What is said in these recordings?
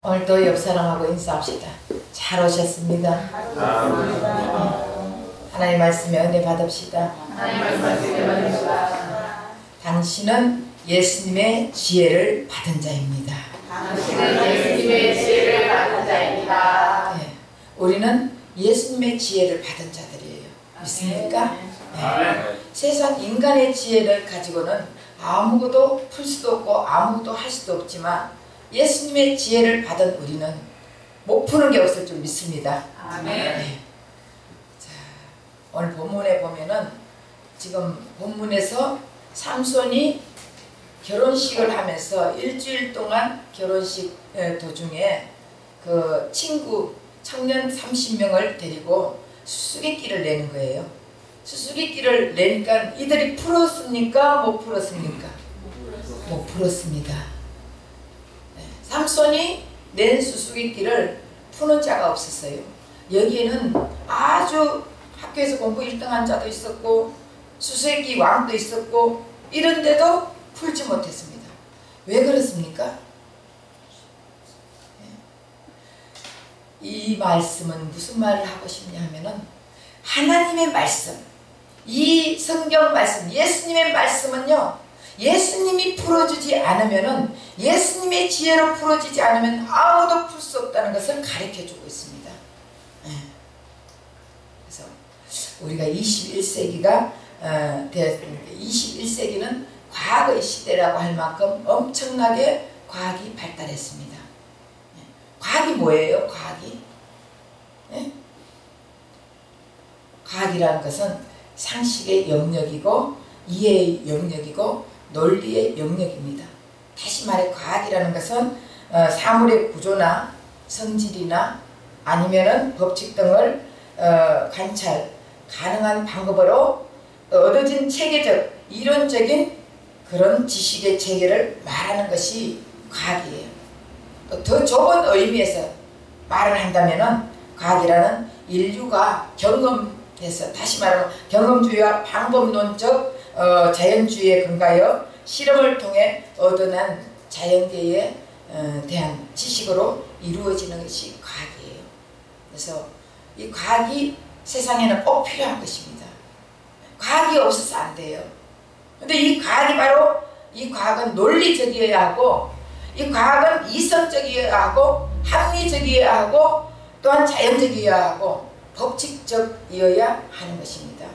오늘도 옆 사람하고 인사합시다. 잘 오셨습니다. 하나님 말씀에 은혜 받읍시다. 당신은 예수님의 지혜를 받은 자입니다. 네, 우리는 예수님의 지혜를 받은 자들이에요. 믿습니까? 네. 세상 인간의 지혜를 가지고는 아무것도 풀 수도 없고 아무것도 할 수도 없지만 예수님의 지혜를 받은 우리는 못 푸는 게 없을 줄 믿습니다. 아멘. 네. 자, 오늘 본문에 보면은 지금 본문에서 삼손이 결혼식을 하면서 일주일 동안 결혼식 도중에 그 친구 청년 30명을 데리고 수수께끼를 내는 거예요. 수수께끼를 내니까 이들이 풀었습니까? 못 풀었습니까? 못 풀었습니다. 삼손이 낸 수수께끼를 푸는 자가 없었어요. 여기에는 아주 학교에서 공부 1등한 자도 있었고 수수께끼 왕도 있었고 이런데도 풀지 못했습니다. 왜 그렇습니까? 이 말씀은 무슨 말을 하고 싶냐 하면은 하나님의 말씀, 이 성경 말씀, 예수님의 말씀은요, 예수님이 풀어주지 않으면은, 예수님의 지혜로 풀어지지 않으면 아무도 풀 수 없다는 것을 가르쳐주고 있습니다. 그래서 우리가 21세기가 되었습니다. 21세기는 과거의 시대라고 할 만큼 엄청나게 과학이 발달했습니다. 과학이 뭐예요? 과학이? 과학이라는 것은 상식의 영역이고 이해의 영역이고 논리의 영역입니다. 다시 말해 과학이라는 것은 사물의 구조나 성질이나 아니면은 법칙 등을 관찰 가능한 방법으로 얻어진 체계적 이론적인 그런 지식의 체계를 말하는 것이 과학이에요. 더 좁은 의미에서 말을 한다면은 과학이라는 인류가 경험해서, 다시 말하면 경험주의와 방법론적 자연주의에 근거하여 실험을 통해 얻어난 자연계에 대한 지식으로 이루어지는 것이 과학이에요. 그래서 이 과학이 세상에는 꼭 필요한 것입니다. 과학이 없어서 안 돼요. 근데 이 과학이 바로, 이 과학은 논리적이어야 하고, 이 과학은 이성적이어야 하고, 합리적이어야 하고, 또한 자연적이어야 하고, 법칙적이어야 하는 것입니다.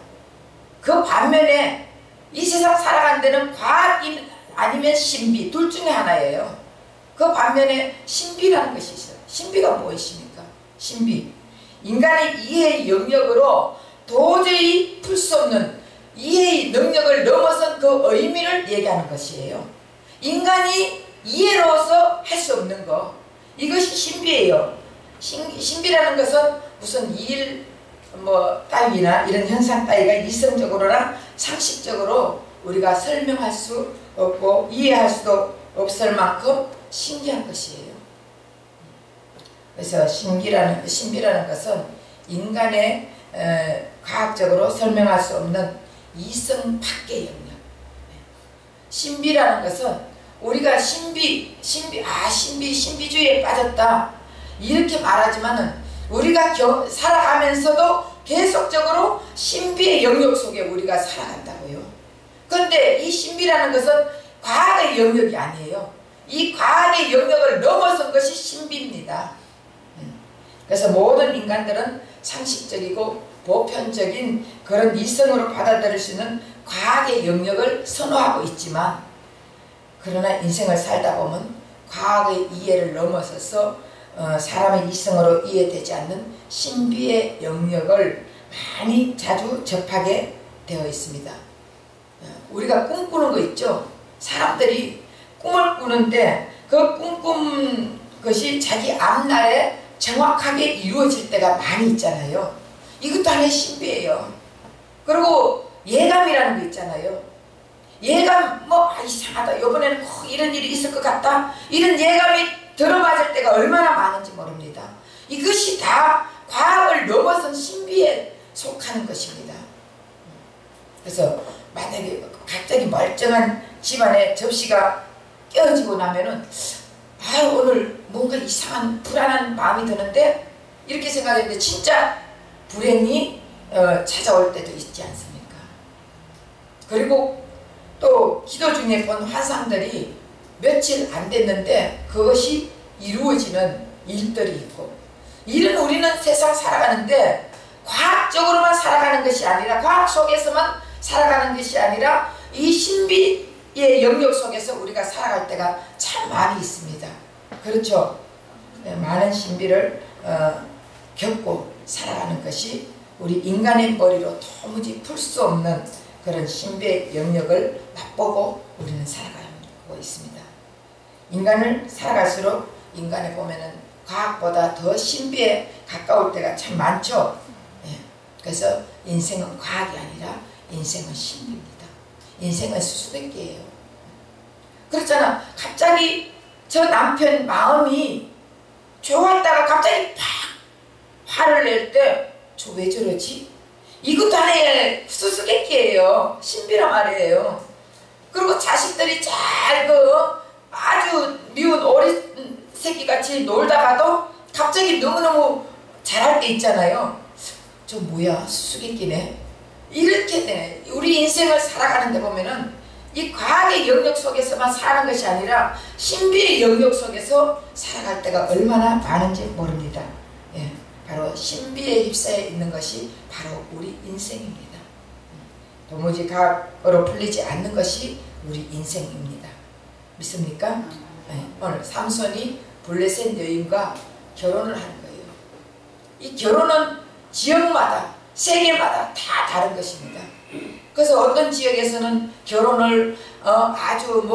그 반면에 이 세상 살아가는 데는 과학이 아니면 신비, 둘 중에 하나예요. 그 반면에 신비라는 것이 있어요. 신비가 무엇입니까? 신비. 인간의 이해의 영역으로 도저히 풀 수 없는 이해의 능력을 넘어선 그 의미를 얘기하는 것이에요. 인간이 이해로서 할 수 없는 것, 이것이 신비예요. 신비라는 것은 무슨 일 따위나 이런 현상 따위가 이성적으로나 상식적으로 우리가 설명할 수 없고 이해할 수도 없을 만큼 신기한 것이에요. 그래서 신비라는 것은 인간의 과학적으로 설명할 수 없는 이성 밖의 영역. 신비라는 것은 우리가 신비주의에 빠졌다 이렇게 말하지만은 우리가 살아가면서도 계속적으로 신비의 영역 속에 우리가 살아간다고요. 그런데 이 신비라는 것은 과학의 영역이 아니에요. 이 과학의 영역을 넘어선 것이 신비입니다. 그래서 모든 인간들은 상식적이고 보편적인 그런 이성으로 받아들일 수 있는 과학의 영역을 선호하고 있지만, 그러나 인생을 살다 보면 과학의 이해를 넘어서서 사람의 이성으로 이해되지 않는 신비의 영역을 많이 자주 접하게 되어 있습니다. 우리가 꿈꾸는 거 있죠? 사람들이 꿈을 꾸는데 그 꿈꾼 것이 자기 앞날에 정확하게 이루어질 때가 많이 있잖아요. 이것도 하나의 신비예요. 그리고 예감이라는 거 있잖아요. 예감, 이상하다, 이번에는 이런 일이 있을 것 같다, 이런 예감이 들어맞을 때가 얼마나 많은지 모릅니다. 이것이 다 과학을 넘어선 신비에 속하는 것입니다. 그래서 만약에 갑자기 멀쩡한 집안에 접시가 깨어지고 나면은 아유 오늘 뭔가 이상한 불안한 마음이 드는데 이렇게 생각했는데 진짜 불행이 찾아올 때도 있지 않습니까? 그리고 또 기도 중에 본 환상들이 며칠 안 됐는데 그것이 이루어지는 일들이 있고, 이런 우리는 세상 살아가는데 과학적으로만 살아가는 것이 아니라, 과학 속에서만 살아가는 것이 아니라 이 신비의 영역 속에서 우리가 살아갈 때가 참 많이 있습니다. 그렇죠? 많은 신비를 겪고 살아가는 것이 우리 인간의 머리로 도무지 풀 수 없는 그런 신비의 영역을 맛보고 우리는 살아가고 있습니다. 인간을 살아갈수록 인간에 보면은 과학보다 더 신비에 가까울 때가 참 많죠. 그래서 인생은 과학이 아니라 인생은 신비입니다. 인생은 수수께끼예요. 그렇잖아. 갑자기 저 남편 마음이 좋았다가 갑자기 팍 화를 낼 때 저 왜 저러지? 이것도 하나의 수수께끼예요. 신비란 말이에요. 그리고 자식들이 잘 아주 미운 어린 새끼같이 놀다가도 갑자기 너무너무 잘할 때 있잖아요. 저 뭐야 수수께끼네. 이렇게 되네. 우리 인생을 살아가는 데 보면은 이 과학의 영역 속에서만 사는 것이 아니라 신비의 영역 속에서 살아갈 때가 얼마나 많은지 모릅니다. 예, 바로 신비에 휩싸여 있는 것이 바로 우리 인생입니다. 도무지 과학으로 풀리지 않는 것이 우리 인생입니다. 믿습니까? 네, 오늘 삼손이 블레셋 여인과 결혼을 하는 거예요. 이 결혼은 지역마다 세계마다 다 다른 것입니다. 그래서 어떤 지역에서는 결혼을 아주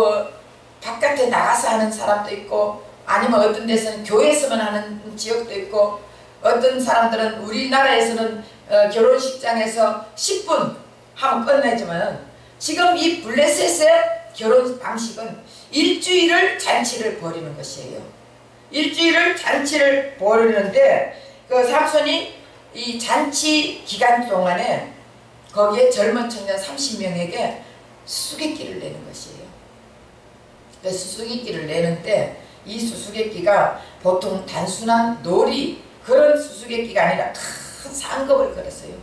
바깥에 나가서 하는 사람도 있고, 아니면 어떤 데서는 교회에서만 하는 지역도 있고, 어떤 사람들은 우리나라에서는 결혼식장에서 10분 하면 끝내지만, 지금 이 블레셋의 결혼 방식은 일주일을 잔치를 벌이는 것이에요. 일주일을 잔치를 벌이는데 그 삼손이 이 잔치 기간 동안에 거기에 젊은 청년 30명에게 수수께끼를 내는 것이에요. 그 수수께끼를 내는데 이 수수께끼가 보통 단순한 놀이 그런 수수께끼가 아니라 큰 상급을 걸었어요.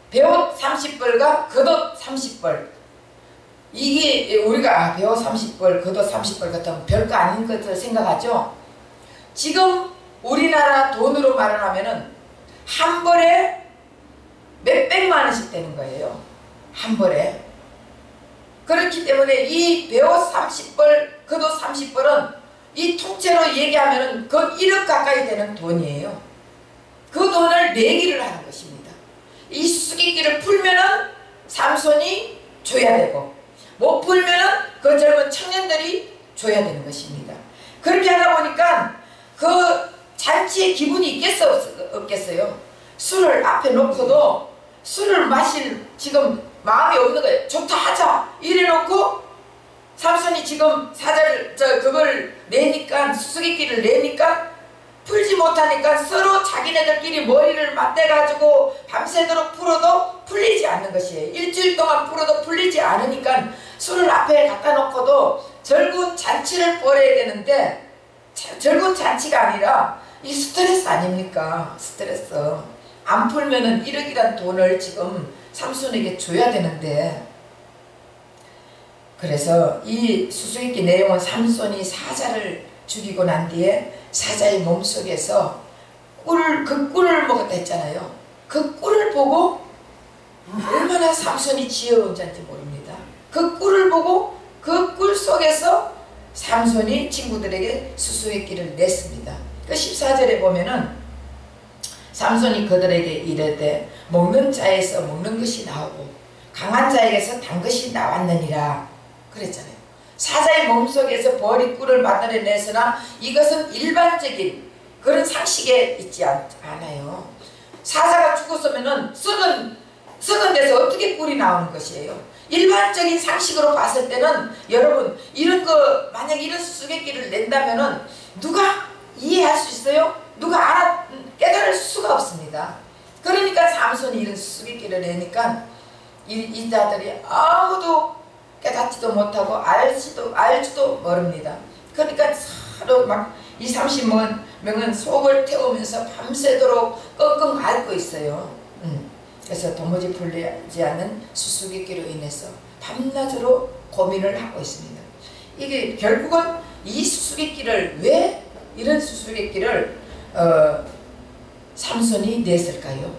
배옷 30벌과 겉옷 30벌. 이게 우리가 배옷 30벌, 겉옷 30벌 같으면 별거 아닌 것을 생각하죠. 지금 우리나라 돈으로 말을 하면은 한 벌에 몇백만 원씩 되는 거예요. 한 벌에. 그렇기 때문에 이 배옷 30벌, 겉옷 30벌은 이 통째로 얘기하면은 그 1억 가까이 되는 돈이에요. 그 돈을 내기를 하는 것입니다. 이 수수께끼를 풀면은 삼손이 줘야 되고, 못 풀면은 그 젊은 청년들이 줘야 되는 것입니다. 그렇게 하다 보니까 그 잔치에 기분이 있겠어 없겠어요? 술을 앞에 놓고도 술을 마실 지금 마음이 없는 거예요. 좋다 하자 이래 놓고 삼손이 지금 그걸 내니까, 수수께끼를 내니까 풀지 못하니까 서로 자기네들끼리 머리를 맞대가지고 밤새도록 풀어도 풀리지 않는 것이에요. 일주일 동안 풀어도 풀리지 않으니까 술을 앞에 갖다 놓고도 즐거운 잔치를 벌여야 되는데, 즐거운 잔치가 아니라 이 스트레스 아닙니까? 스트레스. 안 풀면은 1억이란 돈을 지금 삼손에게 줘야 되는데, 그래서 이 수수께끼 내용은 삼손이 사자를 죽이고 난 뒤에 사자의 몸속에서 그 꿀을 먹었다 했잖아요. 그 꿀을 보고 얼마나 삼손이 지혜로운 자인지 모릅니다. 그 꿀을 보고 그 꿀 속에서 삼손이 친구들에게 수수께끼를 냈습니다. 그 14절에 보면은 삼손이 그들에게 이르되 먹는 자에서 먹는 것이 나오고 강한 자에게서 단 것이 나왔느니라 그랬잖아요. 사자의 몸속에서 벌이 꿀을 만들어내서나 이것은 일반적인 그런 상식에 있지 않아요. 사자가 죽었으면은 썩은 데서 어떻게 꿀이 나오는 것이에요. 일반적인 상식으로 봤을 때는 여러분 이런 거 만약 이런 수수께끼를 낸다면은 누가 이해할 수 있어요? 누가 깨달을 수가 없습니다. 그러니까 삼손이 이런 수수께끼를 내니까 이 자들이 아무도 깨닫지도 못하고 알지도 모릅니다. 그러니까 서로 막 20, 30명은 속을 태우면서 밤새도록 끙끙 앓고 있어요. 그래서 도무지 풀리지 않는 수수께끼로 인해서 밤낮으로 고민을 하고 있습니다. 이게 결국은 이 수수께끼를, 왜 이런 수수께끼를 삼손이 냈을까요?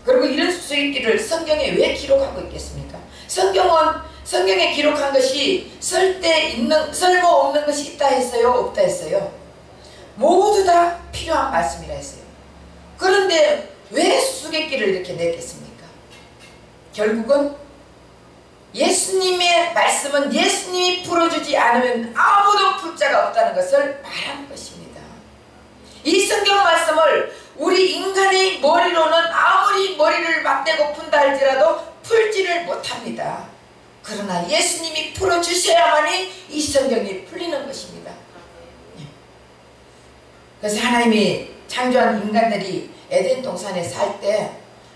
그리고 이런 수수께끼를 성경에 왜 기록하고 있겠습니까? 성경에 기록한 것이 쓸모없는 것이 있다 했어요? 없다 했어요? 모두 다 필요한 말씀이라 했어요. 그런데 왜 수수께끼를 이렇게 냈겠습니까? 결국은 예수님의 말씀은 예수님이 풀어주지 않으면 아무도 풀 자가 없다는 것을 말하는 것입니다. 이 성경 말씀을 우리 인간의 머리로는 아무리 머리를 맞대고 푼다 할지라도 풀지를 못합니다. 그러나 예수님이 풀어주셔야만이 이 성경이 풀리는 것입니다. 그래서 하나님이 창조한 인간들이 에덴 동산에 살 때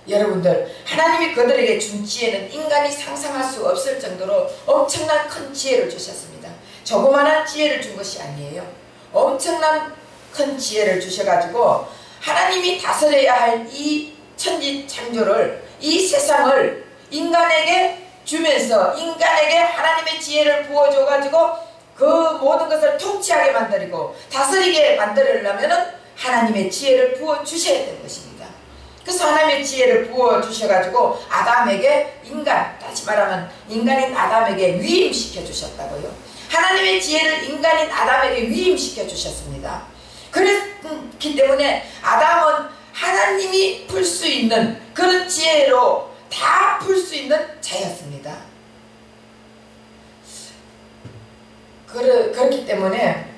여러분들, 하나님이 그들에게 준 지혜는 인간이 상상할 수 없을 정도로 엄청난 큰 지혜를 주셨습니다. 조그만한 지혜를 준 것이 아니에요. 엄청난 큰 지혜를 주셔가지고 하나님이 다스려야 할 이 천지 창조를, 이 세상을 인간에게 주면서 인간에게 하나님의 지혜를 부어줘가지고 그 모든 것을 통치하게 만들고 다스리게 만들려면 하나님의 지혜를 부어주셔야 되는 것입니다. 그래서 하나님의 지혜를 부어주셔가지고 아담에게, 다시 말하면 인간인 아담에게 위임시켜 주셨다고요. 하나님의 지혜를 인간인 아담에게 위임시켜 주셨습니다. 그렇기 때문에 아담은 하나님이 풀 수 있는 그런 지혜로 다 풀 수 있는 자였습니다. 그렇기 때문에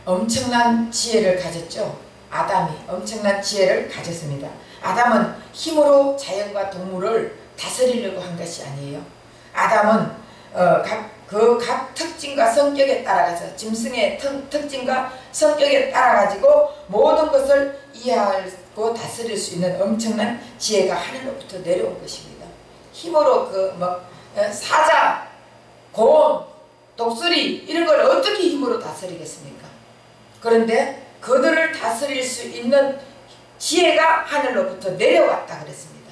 엄청난 지혜를 가졌죠. 아담이 엄청난 지혜를 가졌습니다. 아담은 힘으로 자연과 동물을 다스리려고 한 것이 아니에요. 아담은 각 특징과 성격에 따라가서, 짐승의 특징과 성격에 따라가지고 모든 것을 이해하고 다스릴 수 있는 엄청난 지혜가 하늘로부터 내려온 것입니다. 힘으로 사자, 곰, 독수리 이런 걸 어떻게 힘으로 다스리겠습니까? 그런데 그들을 다스릴 수 있는 지혜가 하늘로부터 내려왔다 그랬습니다.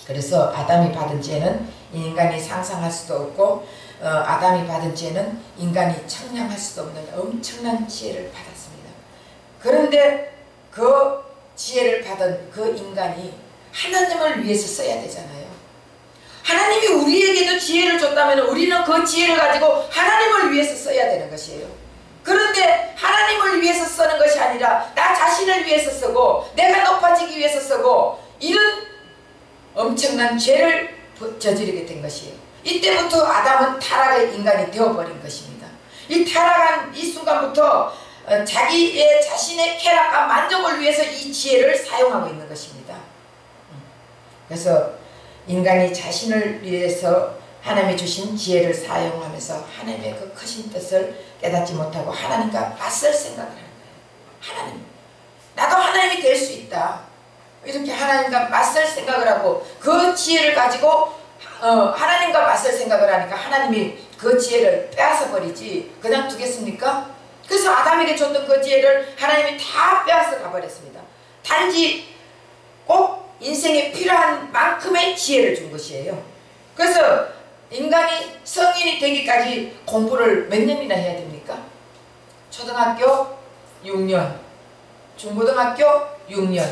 그래서 아담이 받은 지혜는 인간이 상상할 수도 없고 아담이 받은 지혜는 인간이 청량할 수도 없는 엄청난 지혜를 받았습니다. 그런데 그 지혜를 받은 그 인간이 하나님을 위해서 써야 되잖아요. 하나님이 우리에게도 지혜를 줬다면 우리는 그 지혜를 가지고 하나님을 위해서 써야 되는 것이에요. 그런데 하나님을 위해서 쓰는 것이 아니라 나 자신을 위해서 쓰고 내가 높아지기 위해서 쓰고 이런 엄청난 죄를 저지르게 된 것이에요. 이때부터 아담은 타락의 인간이 되어버린 것입니다. 이 타락한 이 순간부터 자신의 쾌락과 만족을 위해서 이 지혜를 사용하고 있는 것입니다. 그래서 인간이 자신을 위해서 하나님이 주신 지혜를 사용하면서 하나님의 그 크신 뜻을 깨닫지 못하고 하나님과 맞설 생각을 하는 거예요. 하나님, 나도 하나님이 될 수 있다. 이렇게 하나님과 맞설 생각을 하고 그 지혜를 가지고 하나님과 맞설 생각을 하니까 하나님이 그 지혜를 빼앗아 버리지 그냥 두겠습니까? 그래서 아담에게 줬던 그 지혜를 하나님이 다 빼앗아 가버렸습니다. 단지 꼭 인생에 필요한 만큼의 지혜를 준 것이에요. 그래서 인간이 성인이 되기까지 공부를 몇 년이나 해야 됩니까? 초등학교 6년, 중고등학교 6년,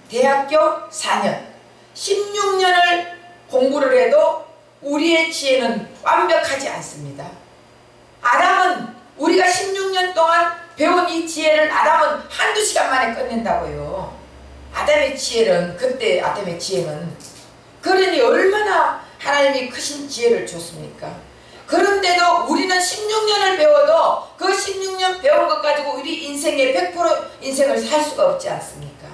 대학교 4년, 16년을 공부를 해도 우리의 지혜는 완벽하지 않습니다. 아담은 우리가 16년 동안 배운 이 지혜를 아담은 한두 시간 만에 끝낸다고요. 아담의 지혜는, 그때 아담의 지혜는, 그러니 얼마나 하나님이 크신 지혜를 줬습니까? 그런데도 우리는 16년을 배워도 그 16년 배운 것 가지고 우리 인생의 100% 인생을 살 수가 없지 않습니까?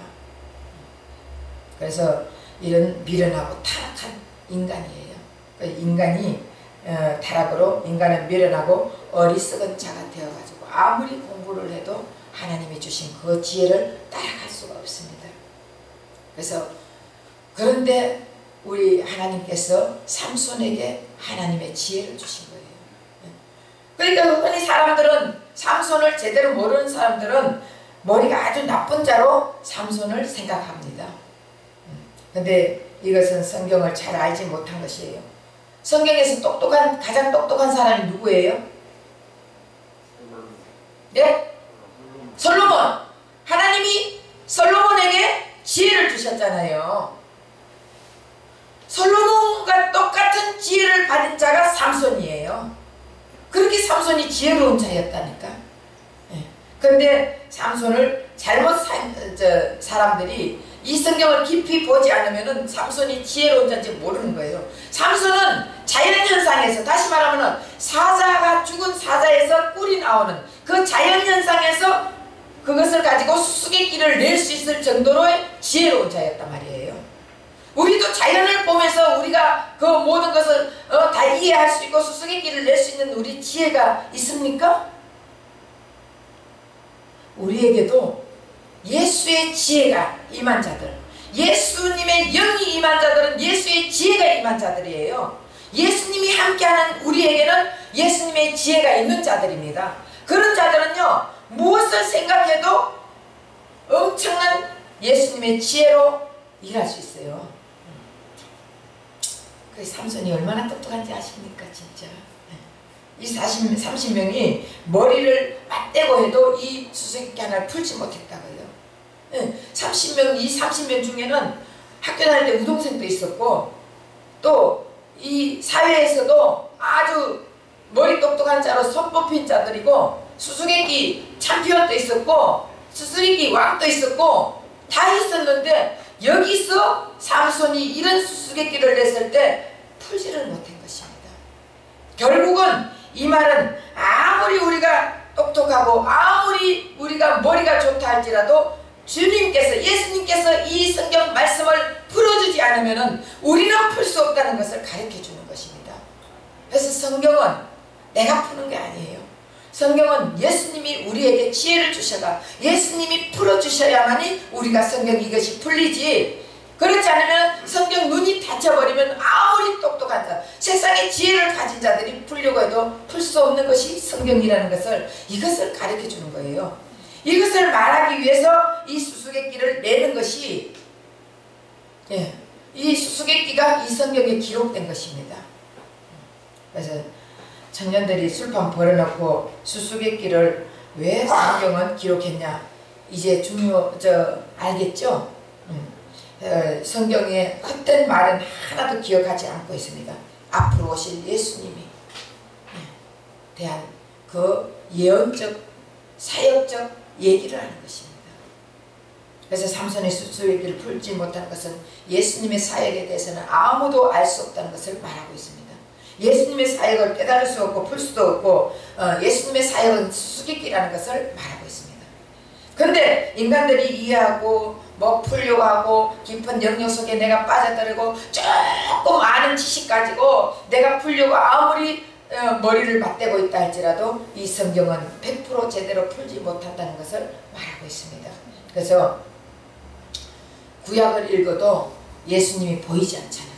그래서 이런 미련하고 타락한 인간이에요. 인간이 타락으로 인간은 미련하고 어리석은 자가 되어가지고 아무리 공부를 해도 하나님이 주신 그 지혜를 따라갈 수가 없습니다. 그래서 그런데 우리 하나님께서 삼손에게 하나님의 지혜를 주신 거예요. 그러니까 흔히 사람들은 삼손을 제대로 모르는 사람들은 머리가 아주 나쁜 자로 삼손을 생각합니다. 근데 이것은 성경을 잘 알지 못한 것이에요. 성경에서 가장 똑똑한 사람이 누구예요? 네? 솔로몬. 하나님이 솔로몬에게 지혜를 주셨잖아요. 솔로몬과 똑같은 지혜를 받은 자가 삼손이에요. 그렇게 삼손이 지혜로운 자였다니까. 그런데 삼손을 잘못 사람들이 이 성경을 깊이 보지 않으면 삼손이 지혜로운 자인지 모르는 거예요. 삼손은 자연현상에서, 다시 말하면 사자가 죽은 사자에서 꿀이 나오는 그 자연현상에서 그것을 가지고 수수께끼를 낼 수 있을 정도로의 지혜로운 자였단 말이에요. 우리도 자연을 보면서 우리가 그 모든 것을 다 이해할 수 있고 수수께끼를 낼 수 있는 우리 지혜가 있습니까? 우리에게도 예수의 지혜가 임한 자들, 예수님의 영이 임한 자들은 예수의 지혜가 임한 자들이에요. 예수님이 함께하는 우리에게는 예수님의 지혜가 있는 자들입니다. 그런 자들은요, 무엇을 생각해도 엄청난 예수님의 지혜로 일할 수 있어요. 그 삼손이 얼마나 똑똑한지 아십니까? 진짜 이 30명이 머리를 맞대고 해도 이 수수께끼 하나를 풀지 못했다고요. 30명 중에는 학교 다닐 때 우동생도 있었고, 또 이 사회에서도 아주 머리 똑똑한 자로 손꼽힌 자들이고, 수수께끼 챔피언도 있었고, 수수께끼 왕도 있었고, 다 있었는데 여기서 삼손이 이런 수수께끼를 냈을 때 풀지를 못한 것입니다. 결국은 이 말은 아무리 우리가 똑똑하고 아무리 우리가 머리가 좋다 할지라도 주님께서, 예수님께서 이 성경 말씀을 풀어주지 않으면 우리는 풀 수 없다는 것을 가르쳐주는 것입니다. 그래서 성경은 내가 푸는 게 아니에요. 성경은 예수님이 우리에게 지혜를 주셔가 예수님이 풀어주셔야만이 우리가 성경 이것이 풀리지, 그렇지 않으면 성경 눈이 닫혀버리면 아무리 똑똑한 자, 세상에 지혜를 가진 자들이 풀려고 해도 풀 수 없는 것이 성경이라는 것을, 이것을 가르쳐주는 거예요. 이것을 말하기 위해서 이 수수께끼를 내는 것이, 이 수수께끼가 이 성경에 기록된 것입니다. 그래서 청년들이 술판 벌어놓고 수수께끼를 왜 성경은 기록했냐, 이제 알겠죠? 성경에 헛된 말은 하나도 기억하지 않고 있습니다. 앞으로 오실 예수님이 대한 그 예언적, 사역적 얘기를 하는 것입니다. 그래서 삼손의 수수께끼를 풀지 못한 것은 예수님의 사역에 대해서는 아무도 알 수 없다는 것을 말하고 있습니다. 예수님의 사역을 깨달을 수 없고 풀 수도 없고 예수님의 사역은 수수께끼라는 것을 말하고 있습니다. 그런데 인간들이 이해하고 뭐 풀려고 하고 깊은 영역 속에 내가 빠져들고 조금 아는 지식 가지고 내가 풀려고 아무리 머리를 맞대고 있다 할지라도 이 성경은 100% 제대로 풀지 못한다는 것을 말하고 있습니다. 그래서 구약을 읽어도 예수님이 보이지 않잖아요.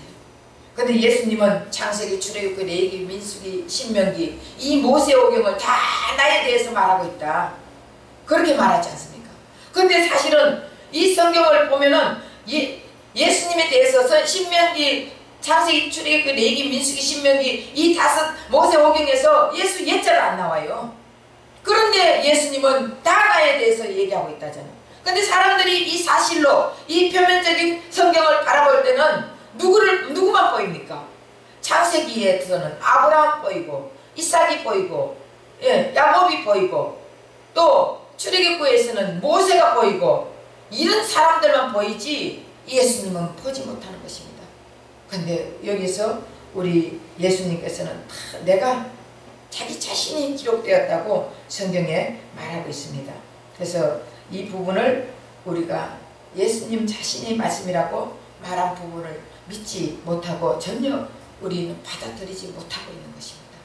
근데 예수님은 창세기, 출애굽기, 레위기, 민수기, 신명기 이 모세오경을 다 나에 대해서 말하고 있다, 그렇게 말하지 않습니까? 근데 사실은 이 성경을 보면은 예수님에 대해서 신명기, 창세기, 출애굽기, 레위기, 민수기, 신명기 이 5 모세오경에서 예수 예자를 안 나와요. 그런데 예수님은 다 나에 대해서 얘기하고 있다잖아요. 근데 사람들이 이 사실로 이 표면적인 성경을 바라볼 때는 누구만 보입니까? 창세기에서는 아브라함 보이고 이삭이 보이고 야곱이 보이고 또 출애굽기에서는 모세가 보이고 이런 사람들만 보이지 예수님은 보지 못하는 것입니다. 근데 여기서 우리 예수님께서는 다 내가 자기 자신이 기록되었다고 성경에 말하고 있습니다. 그래서 이 부분을 우리가 예수님 자신이 말씀이라고 말한 부분을 믿지 못하고 전혀 우리는 받아들이지 못하고 있는 것입니다.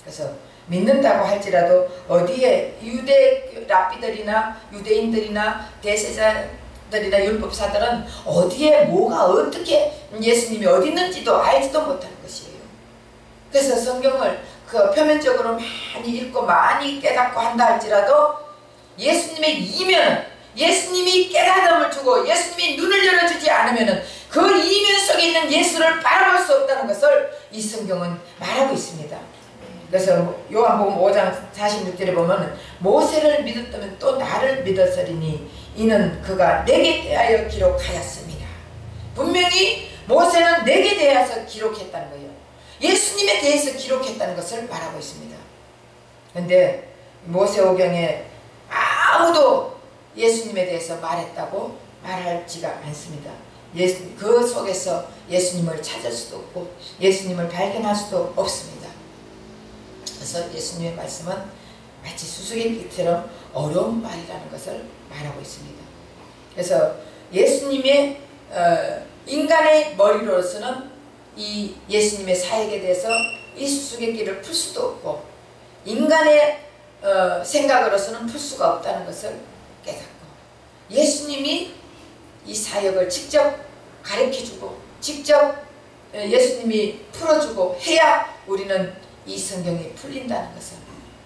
그래서 믿는다고 할지라도 어디에 유대 랍비들이나 유대인들이나 대제사들이나 율법사들은 어디에 뭐가 어떻게 예수님이 어디 있는지도 알지도 못하는 것이에요. 그래서 성경을 그 표면적으로 많이 읽고 많이 깨닫고 한다 할지라도 예수님의 이면은, 예수님이 깨달음을 주고 예수님이 눈을 열어주지 않으면은 그 이면 속에 있는 예수를 바라볼 수 없다는 것을 이 성경은 말하고 있습니다. 그래서 요한복음 5장 46절에 보면 모세를 믿었다면 또 나를 믿었으리니 이는 그가 내게 대하여 기록하였습니다. 분명히 모세는 내게 대해서 기록했다는 거예요. 예수님에 대해서 기록했다는 것을 말하고 있습니다. 그런데 모세오경에 아무도 예수님에 대해서 말했다고 말하지가 않습니다. 그 속에서 예수님을 찾을 수도 없고 예수님을 발견할 수도 없습니다. 그래서 예수님의 말씀은 마치 수수께끼처럼 어려운 말이라는 것을 말하고 있습니다. 그래서 예수님의 인간의 머리로서는 이 예수님의 사역에 대해서 이 수수께끼를 풀 수도 없고 인간의 생각으로서는 풀 수가 없다는 것을 깨닫고 예수님이 이 사역을 직접 가르쳐주고 직접 예수님이 풀어주고 해야 우리는 이 성경이 풀린다는 것을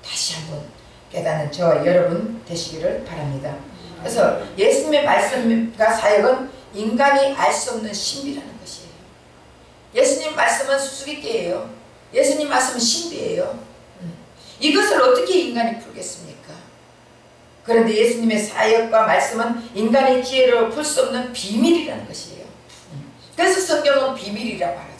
다시 한번 깨닫는 저와 여러분 되시기를 바랍니다. 그래서 예수님의 말씀과 사역은 인간이 알 수 없는 신비라는 것이에요. 예수님 말씀은 수수께끼예요. 예수님 말씀은 신비예요. 이것을 어떻게 인간이 풀겠습니까? 그런데 예수님의 사역과 말씀은 인간의 지혜로 풀 수 없는 비밀이라는 것이에요. 그래서 성경은 비밀이라고 하잖아요.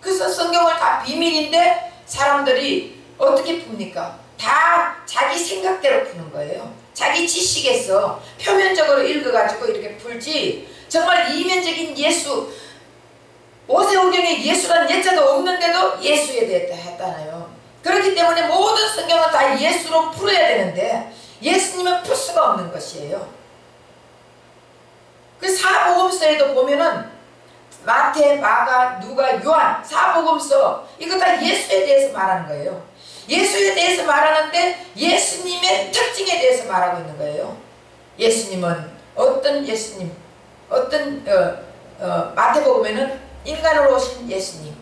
그래서 성경을 다 비밀인데 사람들이 어떻게 풉니까? 다 자기 생각대로 푸는 거예요. 자기 지식에서 표면적으로 읽어가지고 이렇게 풀지 정말 이면적인 예수, 모세오경에 예수란 예자도 없는데도 예수에 대해 했잖아요. 그렇기 때문에 모든 성경은 다 예수로 풀어야 되는데 예수님은 풀 수가 없는 것이에요. 그 사복음서에도 보면은 마태, 마가, 누가, 요한 사복음서 이거 다 예수에 대해서 말하는 거예요. 예수에 대해서 말하는데 예수님의 특징에 대해서 말하고 있는 거예요. 예수님은 어떤 예수님, 어떤 마태복음에는 인간으로 오신 예수님,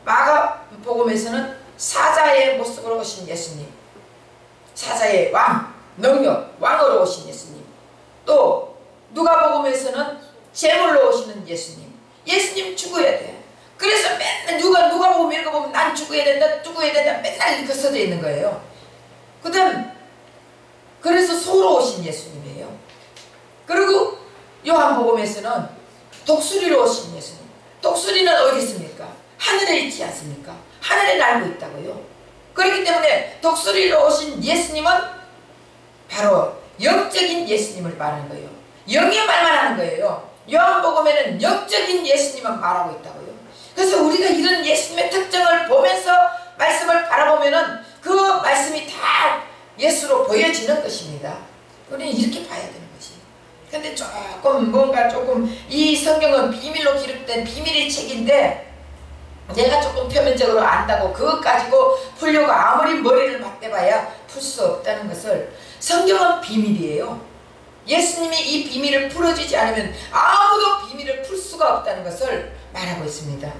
마가복음에서는 사자의 모습으로 오신 예수님, 사자의 왕, 능력, 왕으로 오신 예수님, 또 누가복음에서는 제물로 오시는 예수님. 예수님 죽어야 돼. 그래서 맨날 누가복음 읽어보면 난 죽어야 된다, 죽어야 된다 맨날 이렇게 써져 있는 거예요. 그 다음 그래서 소로 오신 예수님이에요. 그리고 요한복음에서는 독수리로 오신 예수님. 독수리는 어디 있습니까? 하늘에 있지 않습니까? 하늘에 날고 있다고요. 그렇기 때문에 독수리로 오신 예수님은 바로 영적인 예수님을 말하는 거예요. 영의 말만 하는 거예요. 요한복음에는 영적인 예수님만 말하고 있다고요. 그래서 우리가 이런 예수님의 특징을 보면서 말씀을 바라보면은 그 말씀이 다 예수로 보여지는 것입니다. 우리는 이렇게 봐야 되는 것이. 근데 조금 이 성경은 비밀로 기록된 비밀의 책인데 내가 조금 표면적으로 안다고 그것 가지고 풀려고 아무리 머리를 맞대봐야 풀 수 없다는 것을, 성경은 비밀이에요. 예수님이 이 비밀을 풀어주지 않으면 아무도 비밀을 풀 수가 없다는 것을 말하고 있습니다.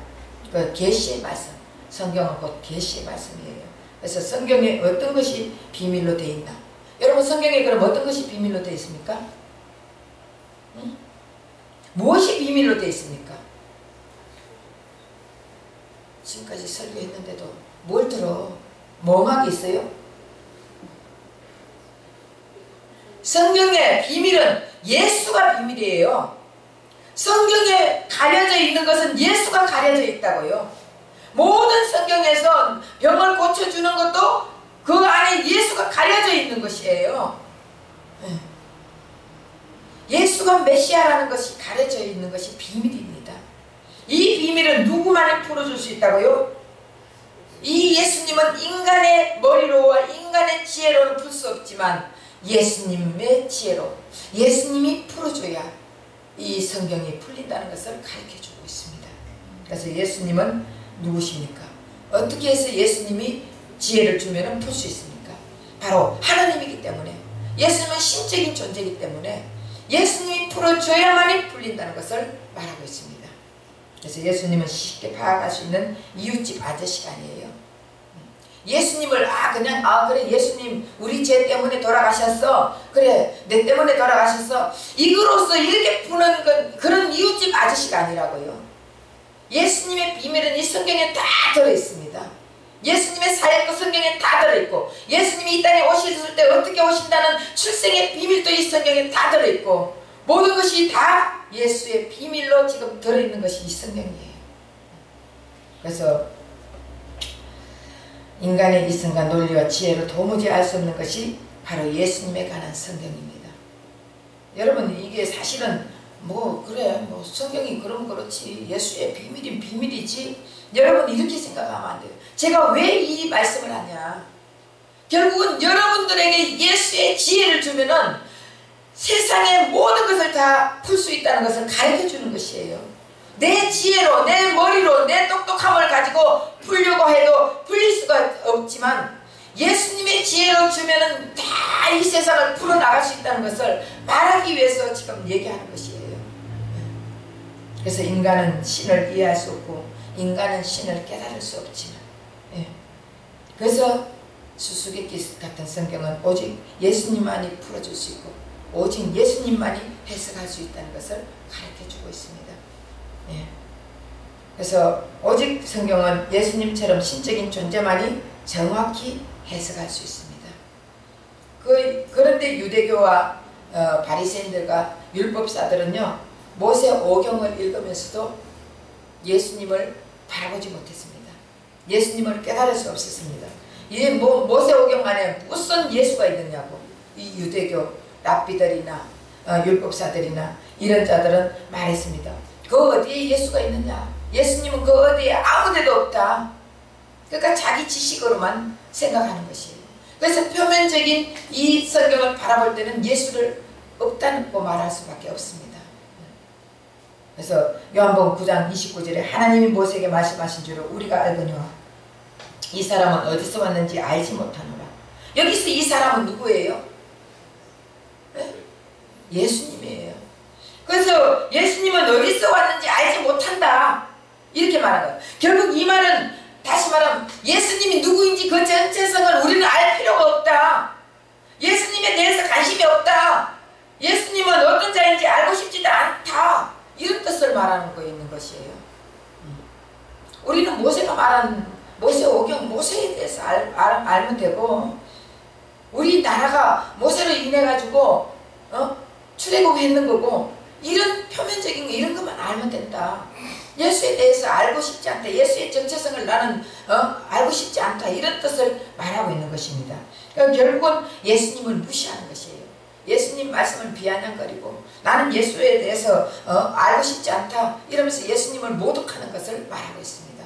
그 계시의 말씀, 성경은 곧 계시의 말씀이에요. 그래서 성경에 어떤 것이 비밀로 되어 있나? 여러분 성경에 그럼 어떤 것이 비밀로 되어 있습니까? 응? 무엇이 비밀로 되어 있습니까? 지금까지 설교했는데도 뭘 들어? 멍하게 있어요? 성경의 비밀은 예수가 비밀이에요. 성경에 가려져 있는 것은 예수가 가려져 있다고요. 모든 성경에서 병을 고쳐주는 것도 그 안에 예수가 가려져 있는 것이에요. 예수가 메시아라는 것이 가려져 있는 것이 비밀입니다. 이 비밀은 누구만이 풀어줄 수 있다고요? 이 예수님은 인간의 머리로와 인간의 지혜로는 풀 수 없지만 예수님의 지혜로 예수님이 풀어줘야 이 성경이 풀린다는 것을 가르쳐주고 있습니다. 그래서 예수님은 누구십니까? 어떻게 해서 예수님이 지혜를 주면 풀 수 있습니까? 바로 하나님이기 때문에, 예수님은 신적인 존재이기 때문에 예수님이 풀어줘야만이 풀린다는 것을 말하고 있습니다. 그래서 예수님은 쉽게 파악할 수 있는 이웃집 아저씨가 아니에요. 예수님을 그냥 그래 예수님 우리 죄 때문에 돌아가셨어. 그래 내 때문에 돌아가셨어. 이거로서 이렇게 푸는 그런 이웃집 아저씨가 아니라고요. 예수님의 비밀은 이 성경에 다 들어있습니다. 예수님의 사역도 성경에 다 들어있고 예수님이 이 땅에 오셨을 때 어떻게 오신다는 출생의 비밀도 이 성경에 다 들어있고 모든 것이 다 예수의 비밀로 지금 들어있는 것이 이 성경이에요. 그래서 인간의 이성과 논리와 지혜로 도무지 알 수 없는 것이 바로 예수님에 관한 성경입니다. 여러분 이게 사실은 성경이 그러면 그렇지 예수의 비밀인 비밀이지 여러분 이렇게 생각하면 안 돼요. 제가 왜 이 말씀을 하냐, 결국은 여러분들에게 예수의 지혜를 주면은 세상의 모든 것을 다 풀 수 있다는 것을 가르쳐 주는 것이에요. 내 지혜로 내 머리로 내 똑똑함을 가지고 풀려고 해도 풀릴 수가 없지만 예수님의 지혜로 주면은 다 이 세상을 풀어나갈 수 있다는 것을 말하기 위해서 지금 얘기하는 것이에요. 그래서 인간은 신을 이해할 수 없고 인간은 신을 깨달을 수 없지만 그래서 수수께끼 같은 성경은 오직 예수님만이 풀어줄 수 있고 오직 예수님만이 해석할 수 있다는 것을 가르쳐주고 있습니다. 그래서 오직 성경은 예수님처럼 신적인 존재만이 정확히 해석할 수 있습니다. 그런데 유대교와 바리새인들과 율법사들은요 모세 오경을 읽으면서도 예수님을 바라보지 못했습니다. 예수님을 깨달을 수 없었습니다. 이 모세 오경 안에 무슨 예수가 있느냐고 이 유대교 랍비들이나 율법사들이나 이런 자들은 말했습니다. 그 어디에 예수가 있느냐, 예수님은 그 어디에 아무데도 없다. 그러니까 자기 지식으로만 생각하는 것이에요. 그래서 표면적인 이 성경을 바라볼 때는 예수를 없다고 말할 수밖에 없습니다. 그래서 요한복음 9장 29절에 하나님이 모세에게 말씀하신 줄을 우리가 알거니와 이 사람은 어디서 왔는지 알지 못하노라. 여기서 이 사람은 누구예요? 예수님이에요. 그래서 예수님은 어디서 왔는지 알지 못한다 이렇게 말한 거예요. 결국 이 말은 다시 말하면 예수님이 누구인지 그 전체성을 우리는 알 필요가 없다. 예수님에 대해서 관심이 없다. 예수님은 어떤 자인지 알고 싶지도 않다. 이런 뜻을 말하는 거 있는 것이에요. 우리는 모세가 말한 모세 오경 모세에 대해서 알면 되고 우리 나라가 모세로 인해 가지고 출애굽했는 거고 이런 표면적인 거 이런 것만 알면 된다. 예수에 대해서 알고 싶지 않다. 예수의 정체성을 나는 알고 싶지 않다. 이런 뜻을 말하고 있는 것입니다. 그러니까 결국은 예수님을 무시하는 것이에요. 예수님 말씀을 비아냥거리고 나는 예수에 대해서 알고 싶지 않다. 이러면서 예수님을 모독하는 것을 말하고 있습니다.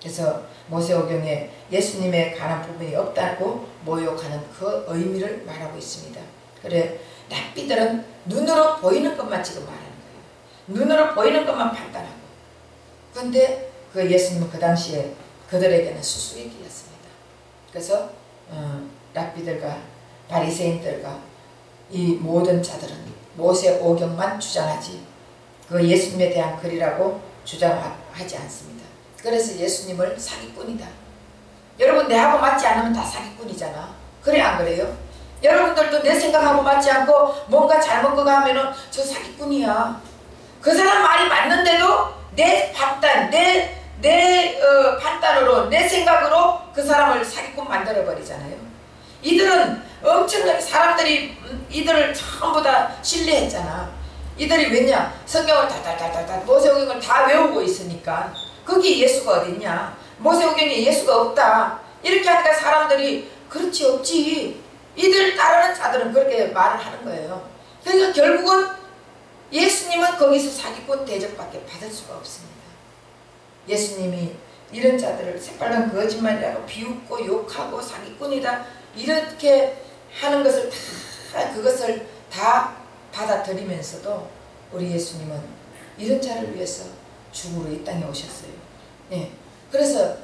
그래서 모세오경에 예수님에 관한 부분이 없다고 모욕하는 그 의미를 말하고 있습니다. 그래 랍비들은 눈으로 보이는 것만 지금 말하는 거예요. 눈으로 보이는 것만 판단하고. 그런데 그 예수님은 그 당시에 그들에게는 수수께끼였습니다. 그래서 랍비들과 바리새인들과 이 모든 자들은 모세오경만 주장하지 그 예수님에 대한 글이라고 주장하지 않습니다. 그래서 예수님을 사기꾼이다. 여러분 내하고 맞지 않으면 다 사기꾼이잖아. 그래 안 그래요? 여러분들도 내 생각하고 맞지 않고 뭔가 잘못 그거 하면은 저 사기꾼이야. 그 사람 말이 맞는데도 내 판단, 내 판단으로 내 생각으로 그 사람을 사기꾼 만들어 버리잖아요. 이들은 엄청나게 사람들이 이들을 전부 다 신뢰했잖아. 이들이 왜냐? 성경을 다다다다다 모세오경을 다 외우고 있으니까 거기 예수가 어딨냐? 모세오경에 예수가 없다. 이렇게 하니까 사람들이 그렇지 없지. 이들 따르는 자들은 그렇게 말을 하는 거예요. 그러니까 결국은 예수님은 거기서 사기꾼 대접밖에 받을 수가 없습니다. 예수님이 이런 자들을 새빨간 거짓말이라고 비웃고 욕하고 사기꾼이다 이렇게 하는 것을 그것을 다 받아들이면서도 우리 예수님은 이런 자를 위해서 죽으러 이 땅에 오셨어요. 네. 그래서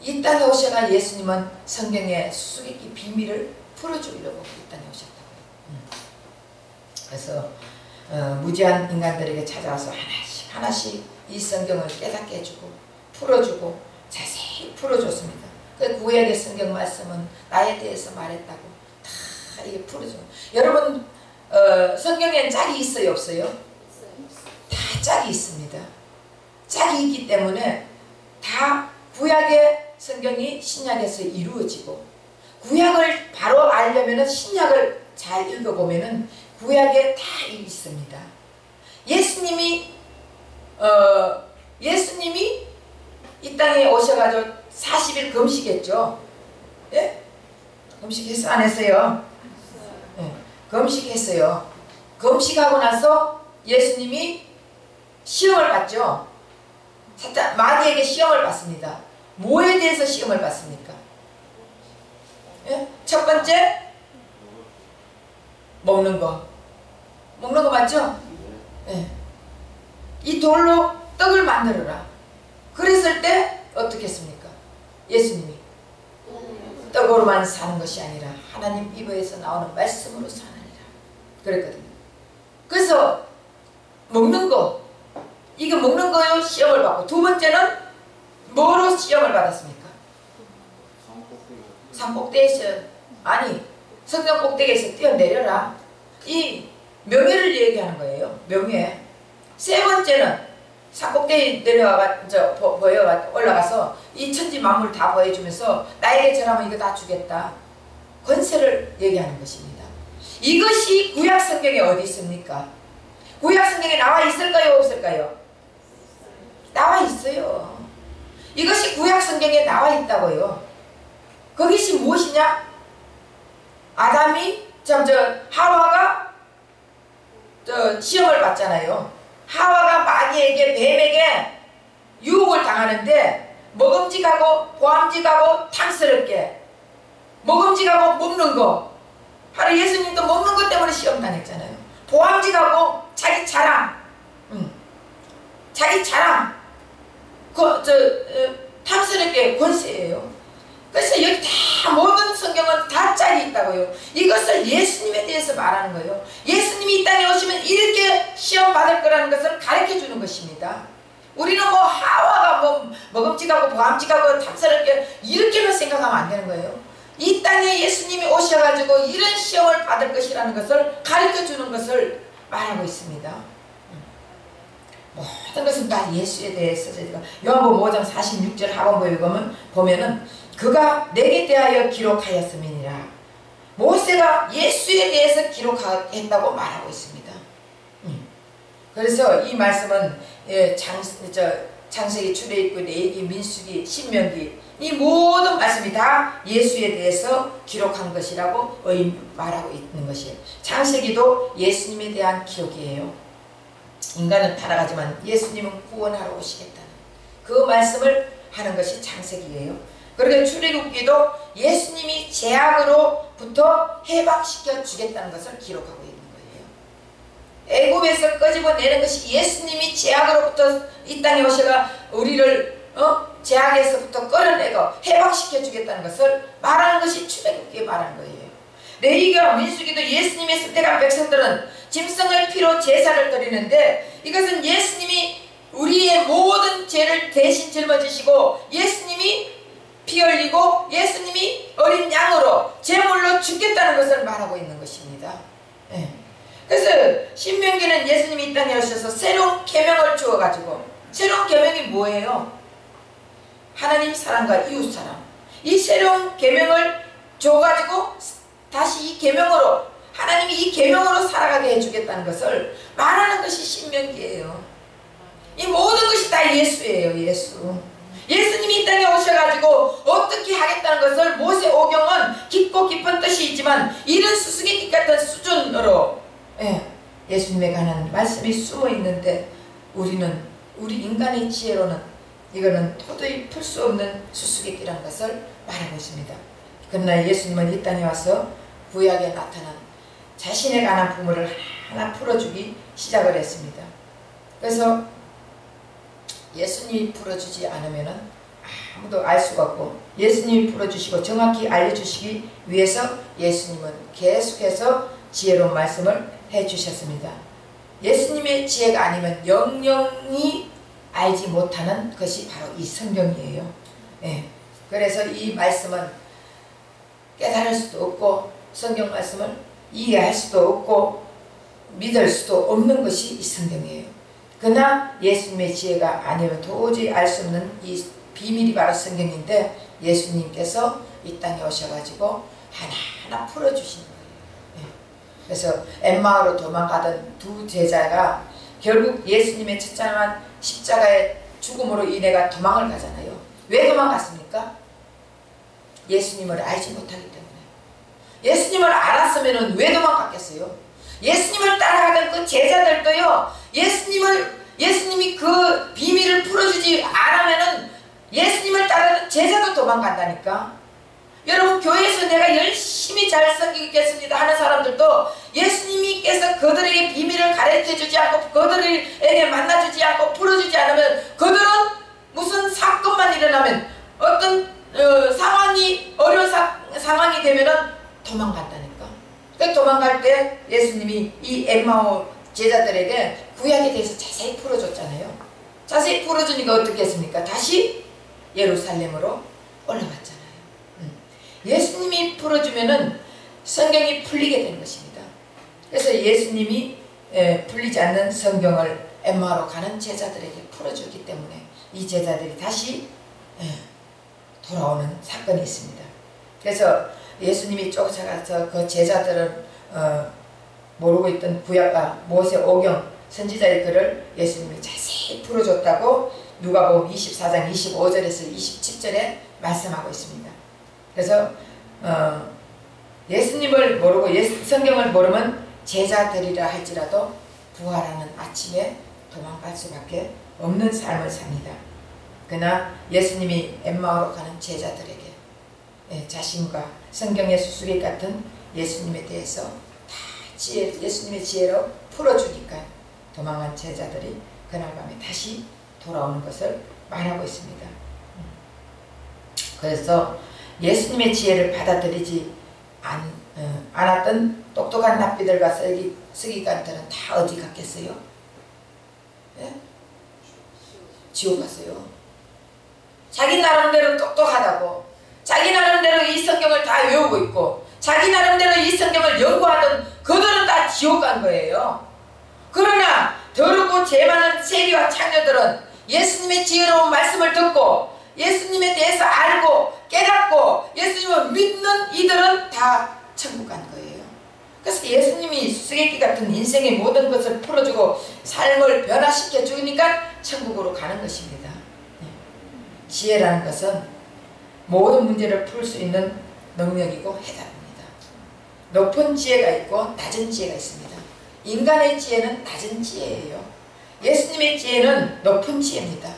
이 땅에 오셔가 예수님은 성경의 수수께끼 비밀을 풀어주려고 이 땅에 오셨다고요. 그래서 무지한 인간들에게 찾아와서 하나씩 이 성경을 깨닫게 해주고 풀어주고 자세히 풀어줬습니다. 그 구약의 성경 말씀은 나에 대해서 말했다고 다 이게 풀어줘. 여러분 성경에는 짝이 있어요 없어요? 다 짝이 있습니다. 짝이 있기 때문에 다 구약의 성경이 신약에서 이루어지고, 구약을 바로 알려면은 신약을 잘 읽어보면은 구약에 다 있습니다. 예수님이 이 땅에 오셔가지고 40일 금식했죠. 예? 금식했어 안 했어요? 예, 금식했어요. 금식하고 나서 예수님이 시험을 받죠. 사탄 마귀에게 시험을 받습니다. 뭐에 대해서 시험을 받습니까? 예? 첫 번째 먹는 거 맞죠? 예. 이 돌로 떡을 만들어라. 그랬을 때 어떻게 했습니까? 예수님이 떡으로만 사는 것이 아니라 하나님 입에서 나오는 말씀으로 사느니라 그랬거든요. 그래서 먹는 거, 이거 먹는 거요 시험을 받고, 두 번째는 뭐로 시험을 받았습니까? 산 꼭대기에서, 아니 성전 꼭대기에서 뛰어내려라. 이 명예를 얘기하는 거예요. 명예. 세 번째는 산 꼭대기 올라가서 이 천지 만물 다 보여주면서 나에게 절하면 이거 다 주겠다. 권세를 얘기하는 것입니다. 이것이 구약 성경에 어디 있습니까? 구약 성경에 나와 있을까요 없을까요? 나와 있어요. 이것이 구약 성경에 나와 있다고요. 그것이 무엇이냐? 아담이 하와가 시험을 받잖아요. 하와가 마귀에게, 뱀에게 유혹을 당하는데 먹음직하고 보암직하고 탐스럽게 먹음직하고 먹는 거, 바로 예수님도 먹는 것 때문에 시험 당했잖아요. 보암직하고 자기 자랑, 자기 자랑, 탐스럽게 권세예요. 그래서 여기 다 모든 성경은 다 짝이 있다고요. 이것을 예수님에 대해서 말하는 거예요. 예수님이 이 땅에 오시면 이렇게 시험 받을 거라는 것을 가르쳐 주는 것입니다. 우리는 뭐 하와가 먹음직하고 보암직하고 탐스럽게 이렇게만 생각하면 안 되는 거예요. 이 땅에 예수님이 오셔가지고 이런 시험을 받을 것이라는 것을 가르쳐 주는 것을 말하고 있습니다. 모든 것은 다 예수에 대해서 요한복음 5장 46절 하반부에 보면은 그가 내게 대하여 기록하였음이니라. 모세가 예수에 대해서 기록했다고 말하고 있습니다. 그래서 이 말씀은 창세기, 출애굽기, 레위기, 민수기, 신명기 이 모든 말씀이 다 예수에 대해서 기록한 것이라고 말하고 있는 것이에요. 창세기도 예수님에 대한 기록이에요. 인간은 타락하지만 예수님은 구원하러 오시겠다는 그 말씀을 하는 것이 창세기예요. 그리고 출애굽기도 예수님이 죄악으로부터 해방시켜 주겠다는 것을 기록하고 있는 거예요. 애굽에서 끄집어내는 것이 예수님이 죄악으로부터 이 땅에 오셔가 우리를 죄악에서부터 끌어내고 해방시켜 주겠다는 것을 말하는 것이 출애굽기에 말하는 거예요. 레위기와 민수기도 예수님의 선택한 백성들은 짐승의 피로 제사를 드리는데, 이것은 예수님이 우리의 모든 죄를 대신 짊어지시고 예수님이 피 흘리고 예수님이 어린 양으로 제물로 죽겠다는 것을 말하고 있는 것입니다. 예. 그래서 신명기는 예수님이 이 땅에 오셔서 새로운 계명을 주어가지고, 새로운 계명이 뭐예요? 하나님 사랑과 이웃 사랑. 이 새로운 계명을 줘가지고 다시 이 계명으로, 하나님이 이 계명으로 살아가게 해주겠다는 것을 말하는 것이 신명기예요. 이 모든 것이 다 예수예요. 예수님이 이 땅에 오셔가지고 어떻게 하겠다는 것을, 모세 오경은 깊고 깊은 뜻이 있지만 이런 수수께끼 같은 수준으로 예수님에 관한 말씀이 숨어 있는데, 우리 인간의 지혜로는 이거는 도저히 풀 수 없는 수수께끼라는 것을 말하고 있습니다. 그러나 예수님은 이 땅에 와서 구약에 나타난 자신에 관한 부분을 하나 풀어주기 시작을 했습니다. 그래서 예수님이 풀어주지 않으면 아무도 알 수가 없고, 예수님이 풀어주시고 정확히 알려주시기 위해서 예수님은 계속해서 지혜로운 말씀을 해주셨습니다. 예수님의 지혜가 아니면 영영이 알지 못하는 것이 바로 이 성경이에요. 예. 그래서 이 말씀은 깨달을 수도 없고 성경 말씀을 이해할 수도 없고 믿을 수도 없는 것이 이 성경이에요. 그러나 예수님의 지혜가 아니면 도저히 알 수 없는 이 비밀이 바로 성경인데 예수님께서 이 땅에 오셔가지고 하나하나 풀어주신 거예요. 그래서 엠마오로 도망가던 두 제자가 결국 예수님의 처참한 십자가의 죽음으로 인해가 도망을 가잖아요. 왜 도망갔습니까? 예수님을 알지 못하기 때문에. 예수님을 알았으면 왜 도망갔겠어요? 예수님을 따라가던 그 제자들도요, 예수님이 그 비밀을 풀어주지 않으면은 예수님을 따르는 제자도 도망간다니까. 여러분, 교회에서 내가 열심히 잘 섬기겠습니다 하는 사람들도 예수님께서 그들에게 비밀을 가르쳐주지 않고 그들에게 만나주지 않고 풀어주지 않으면 그들은 무슨 사건만 일어나면 어떤 상황이 어려운 상황이 되면은 도망간다니까. 그 도망갈 때 예수님이 이 엠마오 제자들에게 구약에 대해서 자세히 풀어줬잖아요. 자세히 풀어주니까 어떻게 했습니까? 다시 예루살렘으로 올라갔잖아요. 예수님이 풀어주면은 성경이 풀리게 되는 것입니다. 그래서 예수님이 풀리지 않는 성경을 엠마오로 가는 제자들에게 풀어주기 때문에 이 제자들이 다시 돌아오는 사건이 있습니다. 그래서 예수님이 쫓아가서 그 제자들은 모르고 있던 구약과 모세 오경 선지자의 글을 예수님이 자세히 풀어줬다고 누가복음 24장 25절에서 27절에 말씀하고 있습니다. 그래서 예수님을 모르고 성경을 모르면 제자들이라 할지라도 부활하는 아침에 도망갈 수밖에 없는 삶을 삽니다. 그러나 예수님이 엠마오로 가는 제자들에게 자신과 성경의 수수께끼 같은 예수님에 대해서 다 예수님의 지혜로 풀어주니까 도망간 제자들이 그날 밤에 다시 돌아오는 것을 말하고 있습니다. 그래서 예수님의 지혜를 받아들이지 않았던 똑똑한 납비들과 서기관들은 다 어디 갔겠어요? 예? 지옥 갔어요. 자기 나름대로 똑똑하다고, 자기 나름대로 이 성경을 다 외우고 있고, 자기 나름대로 이 성경을 연구하던 그들은 다 지옥 간 거예요. 그러나 더럽고 죄 많은 세리와 창녀들은 예수님의 지혜로운 말씀을 듣고 예수님에 대해서 알고 깨닫고 예수님을 믿는 이들은 다 천국 간 거예요. 그래서 예수님이 수수께끼 같은 인생의 모든 것을 풀어주고 삶을 변화시켜 주니까 천국으로 가는 것입니다. 지혜라는 것은 모든 문제를 풀 수 있는 능력이고 해답입니다. 높은 지혜가 있고 낮은 지혜가 있습니다. 인간의 지혜는 낮은 지혜예요. 예수님의 지혜는 높은 지혜입니다.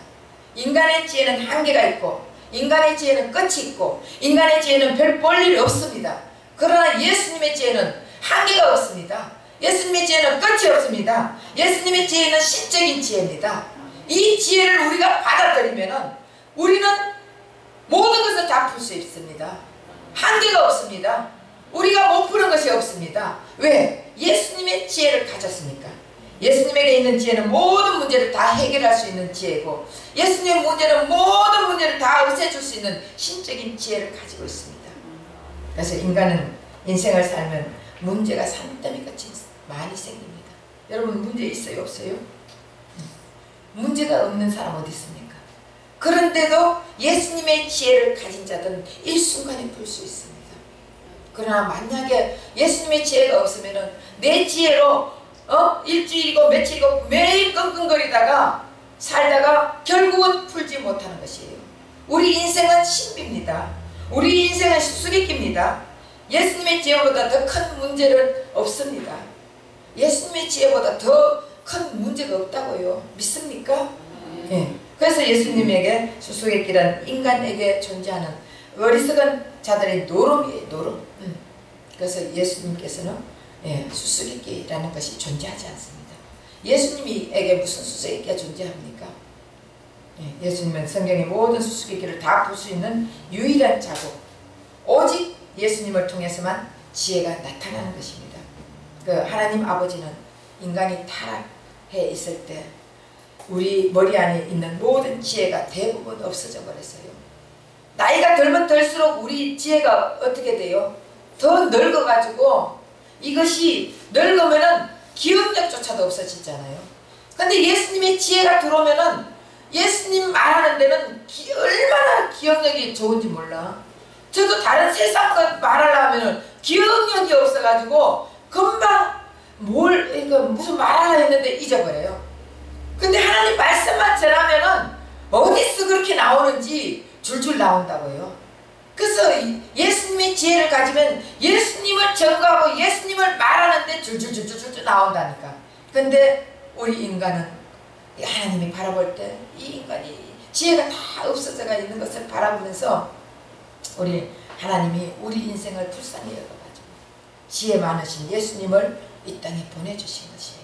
인간의 지혜는 한계가 있고 인간의 지혜는 끝이 있고 인간의 지혜는 별 볼 일이 없습니다. 그러나 예수님의 지혜는 한계가 없습니다. 예수님의 지혜는 끝이 없습니다. 예수님의 지혜는 신적인 지혜입니다. 이 지혜를 우리가 받아들이면 우리는 모든 것을 다 풀 수 있습니다. 한계가 없습니다. 우리가 못 푸는 것이 없습니다. 왜? 예수님의 지혜를 가졌으니까. 예수님에게 있는 지혜는 모든 문제를 다 해결할 수 있는 지혜고 예수님의 문제는 모든 문제를 다 없애줄 수 있는 신적인 지혜를 가지고 있습니다. 그래서 인간은 인생을 살면 문제가 산더미같이 많이 생깁니다. 여러분 문제 있어요? 없어요? 문제가 없는 사람 어디 있습니까? 그런데도 예수님의 지혜를 가진 자들은 일순간에 풀 수 있습니다. 그러나 만약에 예수님의 지혜가 없으면 내 지혜로 일주일이고 며칠이고 매일 끙끙거리다가 살다가 결국은 풀지 못하는 것이에요. 우리 인생은 신비입니다. 우리 인생은 수수께끼입니다. 예수님의 지혜보다 더 큰 문제는 없습니다. 예수님의 지혜보다 더 큰 문제가 없다고요. 믿습니까? 네. 그래서 예수님에게 수수께끼란 인간에게 존재하는 어리석은 자들의 노름이에요. 노름. 그래서 예수님께서는 수수께끼라는 것이 존재하지 않습니다. 예수님에게 무슨 수수께끼가 존재합니까? 예수님은 성경의 모든 수수께끼를 다 풀 수 있는 유일한 자고 오직 예수님을 통해서만 지혜가 나타나는 것입니다. 그 하나님 아버지는 인간이 타락해 있을 때 우리 머리 안에 있는 모든 지혜가 대부분 없어져 버렸어요. 나이가 들면 들수록 우리 지혜가 어떻게 돼요? 더 늙어가지고 이것이 늙으면은 기억력조차도 없어지잖아요. 근데 예수님의 지혜가 들어오면은 예수님 말하는 데는 얼마나 기억력이 좋은지 몰라. 저도 다른 세상 것 말하려면은 기억력이 없어가지고 금방 무슨 말하려 했는데 잊어버려요. 근데 하나님 말씀만 전하면은 어디서 그렇게 나오는지 줄줄 나온다고요. 그래서 예수님의 지혜를 가지면 예수님을 전가하고 예수님을 말하는데 줄줄줄줄줄 나온다니까. 근데 우리 인간은 하나님이 바라볼 때 이 인간이 지혜가 다 없어져가 있는 것을 바라보면서 우리 하나님이 우리 인생을 불쌍히 여겨가지고 지혜 많으신 예수님을 이 땅에 보내주신 것이에요.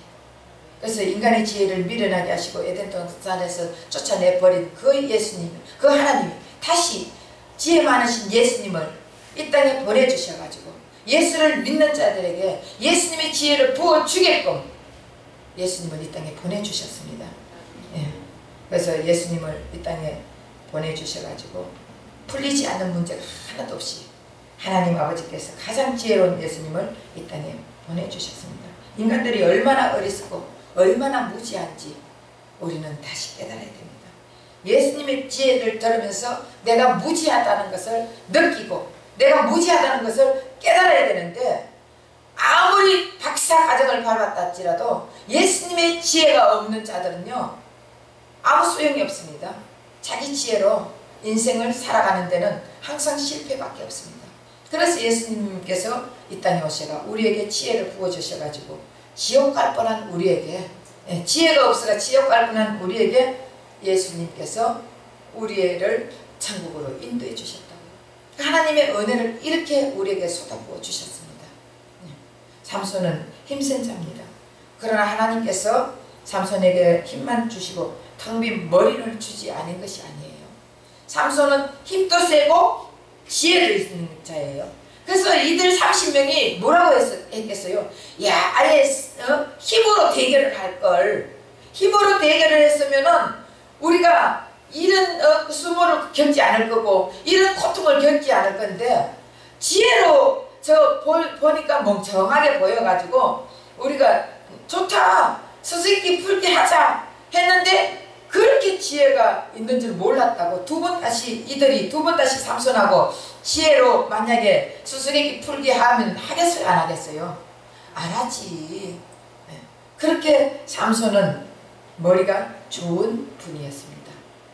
그래서 인간의 지혜를 미련하게 하시고 에덴 동산에서 쫓아내버린 그 예수님, 그 하나님이 다시 지혜 많으신 예수님을 이 땅에 보내주셔가지고 예수를 믿는 자들에게 예수님의 지혜를 부어주게끔 예수님을 이 땅에 보내주셨습니다. 예. 그래서 예수님을 이 땅에 보내주셔가지고 풀리지 않는 문제가 하나도 없이 하나님 아버지께서 가장 지혜로운 예수님을 이 땅에 보내주셨습니다. 인간들이 얼마나 어리석고 얼마나 무지한지 우리는 다시 깨달아야 됩니다. 예수님의 지혜를 들으면서 내가 무지하다는 것을 느끼고 내가 무지하다는 것을 깨달아야 되는데 아무리 박사 과정을 밟았다 할지라도 예수님의 지혜가 없는 자들은요 아무 소용이 없습니다. 자기 지혜로 인생을 살아가는 데는 항상 실패밖에 없습니다. 그래서 예수님께서 이 땅에 오셔가 우리에게 지혜를 부어주셔가지고 지옥 갈 뻔한 우리에게 지혜가 없어가 지옥 갈 뻔한 우리에게 예수님께서 우리를 천국으로 인도해 주셨다고요. 하나님의 은혜를 이렇게 우리에게 쏟아부어 주셨습니다. 삼손은 힘센 자입니다. 그러나 하나님께서 삼손에게 힘만 주시고 텅 빈 머리를 주지 않은 것이 아니에요. 삼손은 힘도 세고 지혜도 있는 자예요. 그래서 이들 30명이 뭐라고 했겠어요? 야, 아예 힘으로 대결을 할 걸. 힘으로 대결을 했으면은 우리가 이런 수모를 겪지 않을 거고 이런 고통을 겪지 않을 건데 지혜로 보니까 멍청하게 보여가지고 우리가 좋다 수수께끼 풀게 하자 했는데 그렇게 지혜가 있는 줄 몰랐다고 이들이 두 번 다시 삼손하고 지혜로 만약에 수수께끼 풀게 하면 하겠어요? 안 하겠어요? 안 하지. 그렇게 삼손은 머리가 좋은 분이었습니다.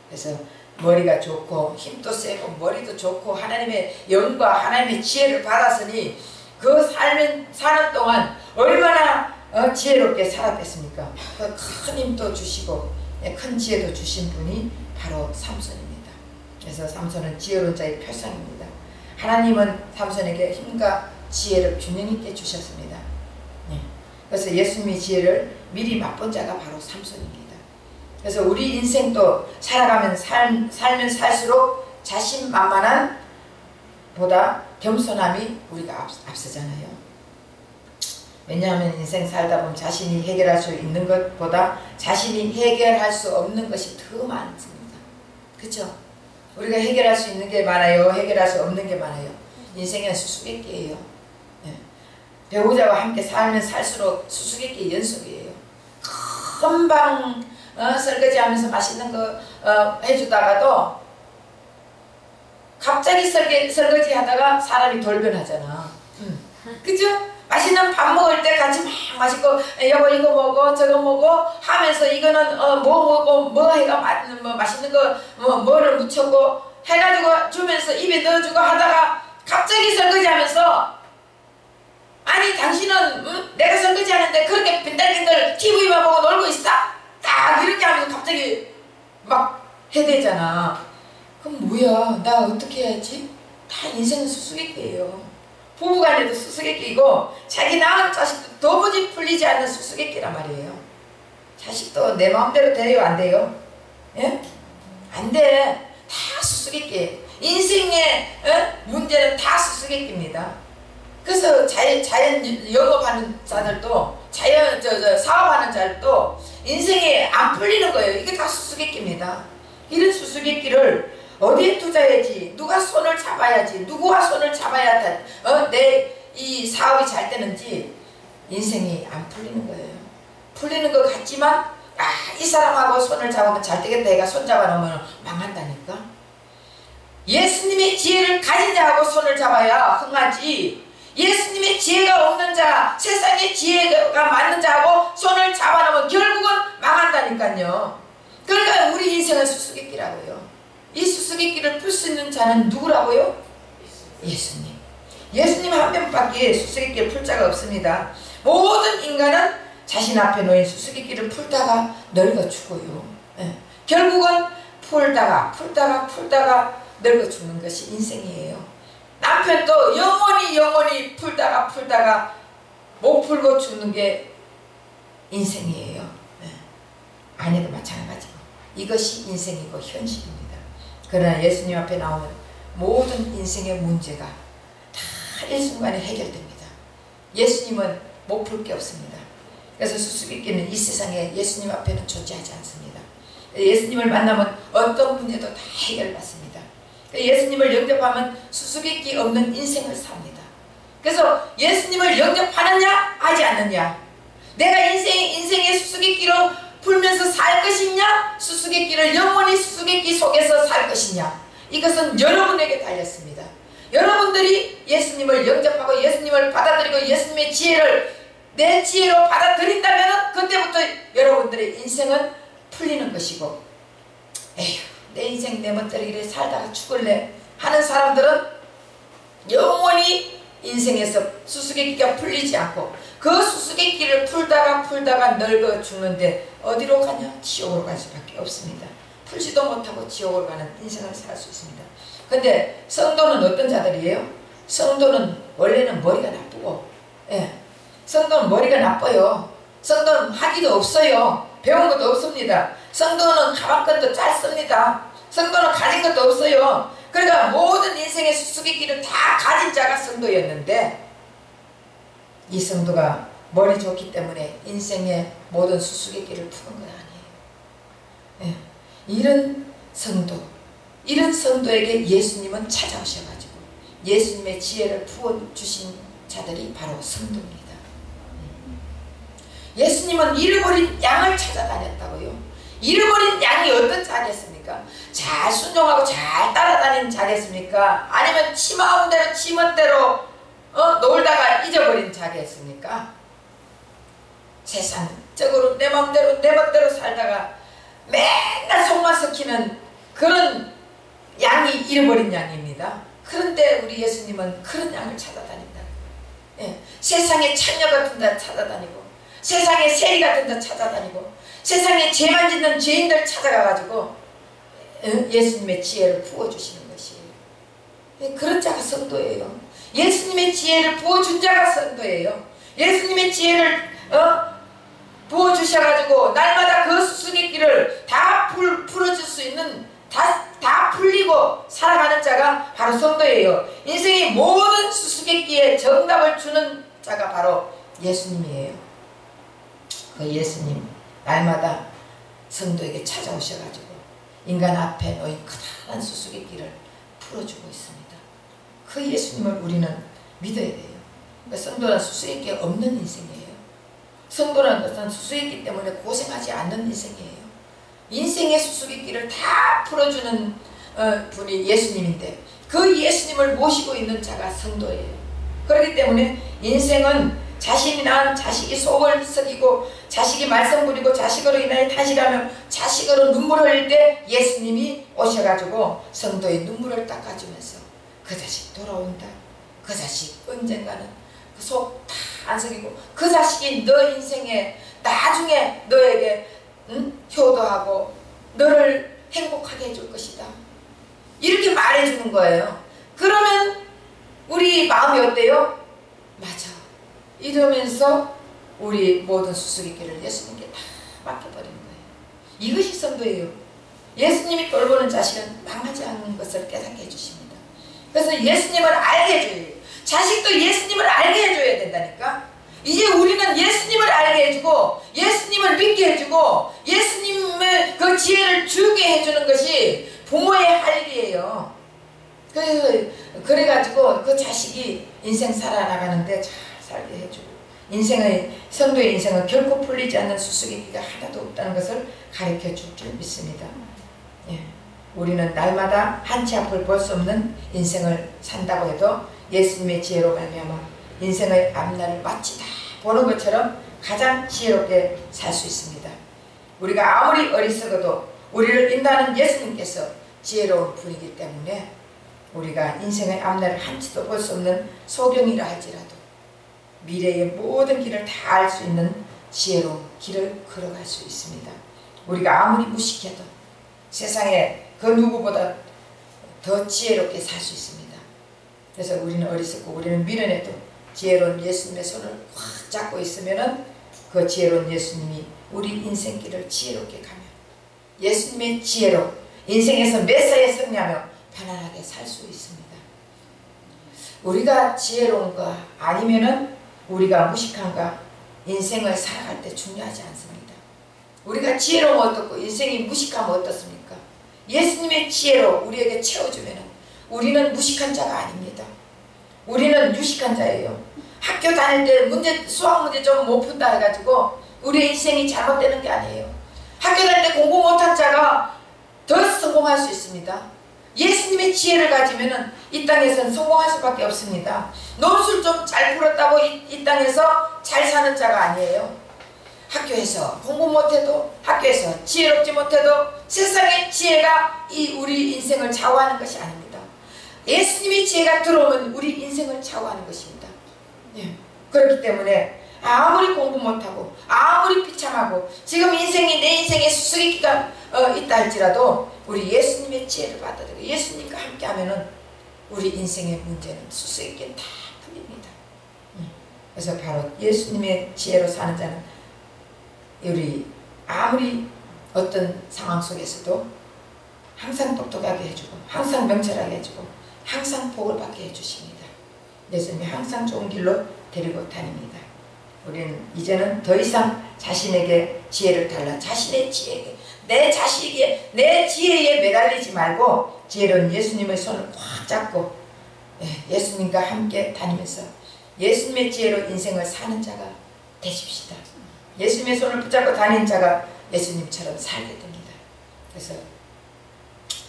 그래서 머리가 좋고 힘도 세고 머리도 좋고 하나님의 영과 하나님의 지혜를 받았으니 그 사는 동안 얼마나 지혜롭게 살았겠습니까? 그 큰 힘도 주시고 큰 지혜도 주신 분이 바로 삼손입니다. 그래서 삼손은 지혜로운 자의 표상입니다. 하나님은 삼손에게 힘과 지혜를 균형 있게 주셨습니다. 그래서 예수님의 지혜를 미리 맛본 자가 바로 삼손입니다. 그래서 우리 인생도 살아가면 살면 살수록 자신만만한 보다 겸손함이 우리가 앞서잖아요. 왜냐하면 인생 살다 보면 자신이 해결할 수 있는 것보다 자신이 해결할 수 없는 것이 더 많습니다. 그렇죠? 우리가 해결할 수 있는 게 많아요. 해결할 수 없는 게 많아요. 인생은 수수께끼예요. 배우자와 함께 살면 살수록 수수께끼 연속이에요. 금방 설거지하면서 맛있는 거 해주다가도 갑자기 설거지 하다가 사람이 돌변하잖아. 그죠? 맛있는 밥 먹을 때 같이 막 맛있고 여보 이거 먹어 저거 먹어 하면서 이거는 뭐 먹고 뭐 해가 맛있는 거 뭐를 묻혔고 해가지고 주면서 입에 넣어주고 하다가 갑자기 설거지 하면서 아니 당신은 내가 설거지 하는데 그렇게 빈달빈달 TV만 보고 놀고 있어? 딱 이렇게 하면서 갑자기 막 해대잖아. 그럼 뭐야 나 어떻게 해야지? 다 인생은 수수께끼예요. 부부간에도 수수께끼고 자기 낳은 자식도 도무지 풀리지 않는 수수께끼란 말이에요. 자식도 내 마음대로 돼요? 안 돼요? 예? 안 돼. 다 수수께끼. 인생의 문제는 다 수수께끼입니다. 그래서 자연 영업하는 자들도 사업하는 자들도 인생에 안 풀리는 거예요. 이게 다 수수께끼입니다. 이런 수수께끼를 어디에 투자해야지, 누가 손을 잡아야지, 누구와 손을 잡아야 내 이 사업이 잘 되는지 인생이 안 풀리는 거예요. 풀리는 것 같지만 이 사람하고 손을 잡으면 잘 되겠다 해가 손 잡아놓으면 망한다니까. 예수님의 지혜를 가진 자하고 손을 잡아야 흥하지, 예수님의 지혜가 없는 자, 세상의 지혜가 맞는 자하고 손을 잡아놓으면 결국은 망한다니까요. 그러니까 우리 인생은 수수께끼라고요. 이 수수께끼를 풀 수 있는 자는 누구라고요? 예수님. 예수님 한 명밖에 수수께끼를 풀 자가 없습니다. 모든 인간은 자신 앞에 놓인 수수께끼를 풀다가 늙어 죽어요. 결국은 풀다가 늙어 죽는 것이 인생이에요. 남편도 영원히 풀다가 못 풀고 죽는 게 인생이에요. 아내도 마찬가지고 이것이 인생이고 현실입니다. 그러나 예수님 앞에 나오면 모든 인생의 문제가 다 일순간에 해결됩니다. 예수님은 못 풀 게 없습니다. 그래서 수수께끼는 이 세상에 예수님 앞에는 존재하지 않습니다. 예수님을 만나면 어떤 문제도 다 해결받습니다. 예수님을 영접하면 수수께끼 없는 인생을 삽니다. 그래서 예수님을 영접하느냐 하지 않느냐, 내가 인생의 수수께끼로 풀면서 살 것이냐, 수수께끼를 영원히 수수께끼 속에서 살 것이냐, 이것은 여러분에게 달렸습니다. 여러분들이 예수님을 영접하고 예수님을 받아들이고 예수님의 지혜를 내 지혜로 받아들인다면 그때부터 여러분들의 인생은 풀리는 것이고, 에휴 내 인생 내 멋대로 이래 살다가 죽을래 하는 사람들은 영원히 인생에서 수수께끼가 풀리지 않고 그 수수께끼를 풀다가 늙어 죽는데 어디로 가냐? 지옥으로 갈 수밖에 없습니다. 풀지도 못하고 지옥으로 가는 인생을 살 수 있습니다. 근데 성도는 어떤 자들이에요? 성도는 원래는 머리가 나쁘고, 성도는 머리가 나빠요. 성도는 학위도 없어요. 배운 것도 없습니다. 성도는 가방끈도 짧습니다. 성도는 가진 것도 없어요. 그러니까 모든 인생의 수수께끼를 다 가진 자가 성도였는데, 이 성도가 머리 좋기 때문에 인생의 모든 수수께끼를 푸는 건 아니에요. 이런 성도에게 예수님은 찾아오셔가지고 예수님의 지혜를 부어주신 자들이 바로 성도입니다. 예수님은 잃어버린 양을 찾아다녔다고요. 잃어버린 양이 어떤 자겠습니까? 잘 순종하고 잘 따라다니는 자겠습니까? 아니면 치마음대로 치멋대로 놀다가 잊어버린 자겠습니까? 세상적으로 내 맘대로 살다가 맨날 속만 썩히는 그런 양이 잃어버린 양입니다. 그런데 우리 예수님은 그런 양을 찾아다닌다. 세상에 창녀 같은 자 찾아다니고, 세상에 세리 같은 자 찾아다니고, 세상에 죄만 짓는 죄인들 찾아가가지고 예수님의 지혜를 부어주시는 것이에요. 그런 자가 성도예요. 예수님의 지혜를 부어준 자가 성도예요. 예수님의 지혜를 부어주셔가지고 날마다 그 수수께끼를 다 풀어줄 수 있는, 다 풀리고 살아가는 자가 바로 성도예요. 인생의 모든 수수께끼에 정답을 주는 자가 바로 예수님이에요. 그 예수님 날마다 성도에게 찾아오셔가지고 인간 앞에 놓인 커다란 수수께끼를 풀어주고 있습니다. 그 예수님을 우리는 믿어야 돼요. 그러니까 성도는 수수께끼 없는 인생이에요. 성도라는 것은 수수께끼 때문에 고생하지 않는 인생이에요. 인생의 수수께끼를 다 풀어주는 분이 예수님인데 그 예수님을 모시고 있는 자가 성도예요. 그렇기 때문에 인생은 자신이 낳은 자식이 속을 썩이고 자식이 말썽 부리고 자식으로 인하여 탄식하며 자식으로 눈물 흘릴 때 예수님이 오셔가지고 성도의 눈물을 닦아주면서 그 자식 돌아온다. 그 자식 언젠가는 그 속 다 안 썩이고 그 자식이 너 인생에 나중에 너에게 효도하고 너를 행복하게 해줄 것이다. 이렇게 말해주는 거예요. 그러면 우리 마음이 어때요? 맞아. 이러면서 우리 모든 수수께끼를 예수님께 다 맡겨버리는 거예요. 이것이 성도예요. 예수님이 돌보는 자식은 망하지 않는 것을 깨닫게 해주십니다. 그래서 예수님을 알게 해줘요. 자식도 예수님을 알게 해줘야 된다니까. 이제 우리는 예수님을 알게 해주고 예수님을 믿게 해주고 예수님의 그 지혜를 주게 해주는 것이 부모의 할 일이에요. 그래가지고 그 자식이 인생 살아나가는데 잘 살게 해주고, 성도의 인생은 결코 풀리지 않는 수수께끼가 하나도 없다는 것을 가르쳐 줄 줄 믿습니다. 예. 우리는 날마다 한치 앞을 볼 수 없는 인생을 산다고 해도 예수님의 지혜로 말미암아 인생의 앞날을 마치 다 보는 것처럼 가장 지혜롭게 살 수 있습니다. 우리가 아무리 어리석어도 우리를 인도하는 예수님께서 지혜로운 분이기 때문에 우리가 인생의 앞날을 한치도 볼 수 없는 소경이라 할지라도 미래의 모든 길을 다 알 수 있는 지혜로운 길을 걸어갈 수 있습니다. 우리가 아무리 무식해도 세상에 그 누구보다 더 지혜롭게 살 수 있습니다. 그래서 우리는 어리석고 우리는 미련해도 지혜로운 예수님의 손을 꽉 잡고 있으면은 그 지혜로운 예수님이 우리 인생길을 지혜롭게 가며 예수님의 지혜로 인생에서 매사에 승리하며 편안하게 살 수 있습니다. 우리가 지혜로운가 아니면은 우리가 무식한가 인생을 살아갈 때 중요하지 않습니다. 우리가 지혜로우면 어떻고 인생이 무식하면 어떻습니까? 예수님의 지혜로 우리에게 채워주면 우리는 무식한 자가 아닙니다. 우리는 유식한 자예요. 학교 다닐 때 수학 문제 좀 못 푼다 해가지고 우리 인생이 잘못되는 게 아니에요. 학교 다닐 때 공부 못한 자가 더 성공할 수 있습니다. 예수님의 지혜를 가지면 이 땅에서는 성공할 수밖에 없습니다. 논술 좀 잘 풀었다고 이 땅에서 잘 사는 자가 아니에요. 학교에서 공부 못해도, 학교에서 지혜롭지 못해도 세상의 지혜가 우리 인생을 좌우하는 것이 아닙니다. 예수님의 지혜가 들어오면 우리 인생을 좌우하는 것입니다. 예. 그렇기 때문에 아무리 공부 못하고 아무리 비참하고 지금 내 인생에 수수께끼가 있다 할지라도 우리 예수님의 지혜를 받아들이고 예수님과 함께 하면은 우리 인생의 문제는 수수께끼는 다 풀립니다. 그래서 바로 예수님의 지혜로 사는 자는 우리 아무리 어떤 상황 속에서도 항상 똑똑하게 해주고 항상 명철하게 해주고 항상 복을 받게 해주십니다. 예수님이 항상 좋은 길로 데리고 다닙니다. 우리는 이제는 더 이상 자신에게 지혜를 달라 자신의 지혜에 내 지혜에 매달리지 말고 지혜로운 예수님의 손을 꽉 잡고 예수님과 함께 다니면서 예수님의 지혜로 인생을 사는 자가 되십시다. 예수님의 손을 붙잡고 다니는 자가 예수님처럼 살게 됩니다. 그래서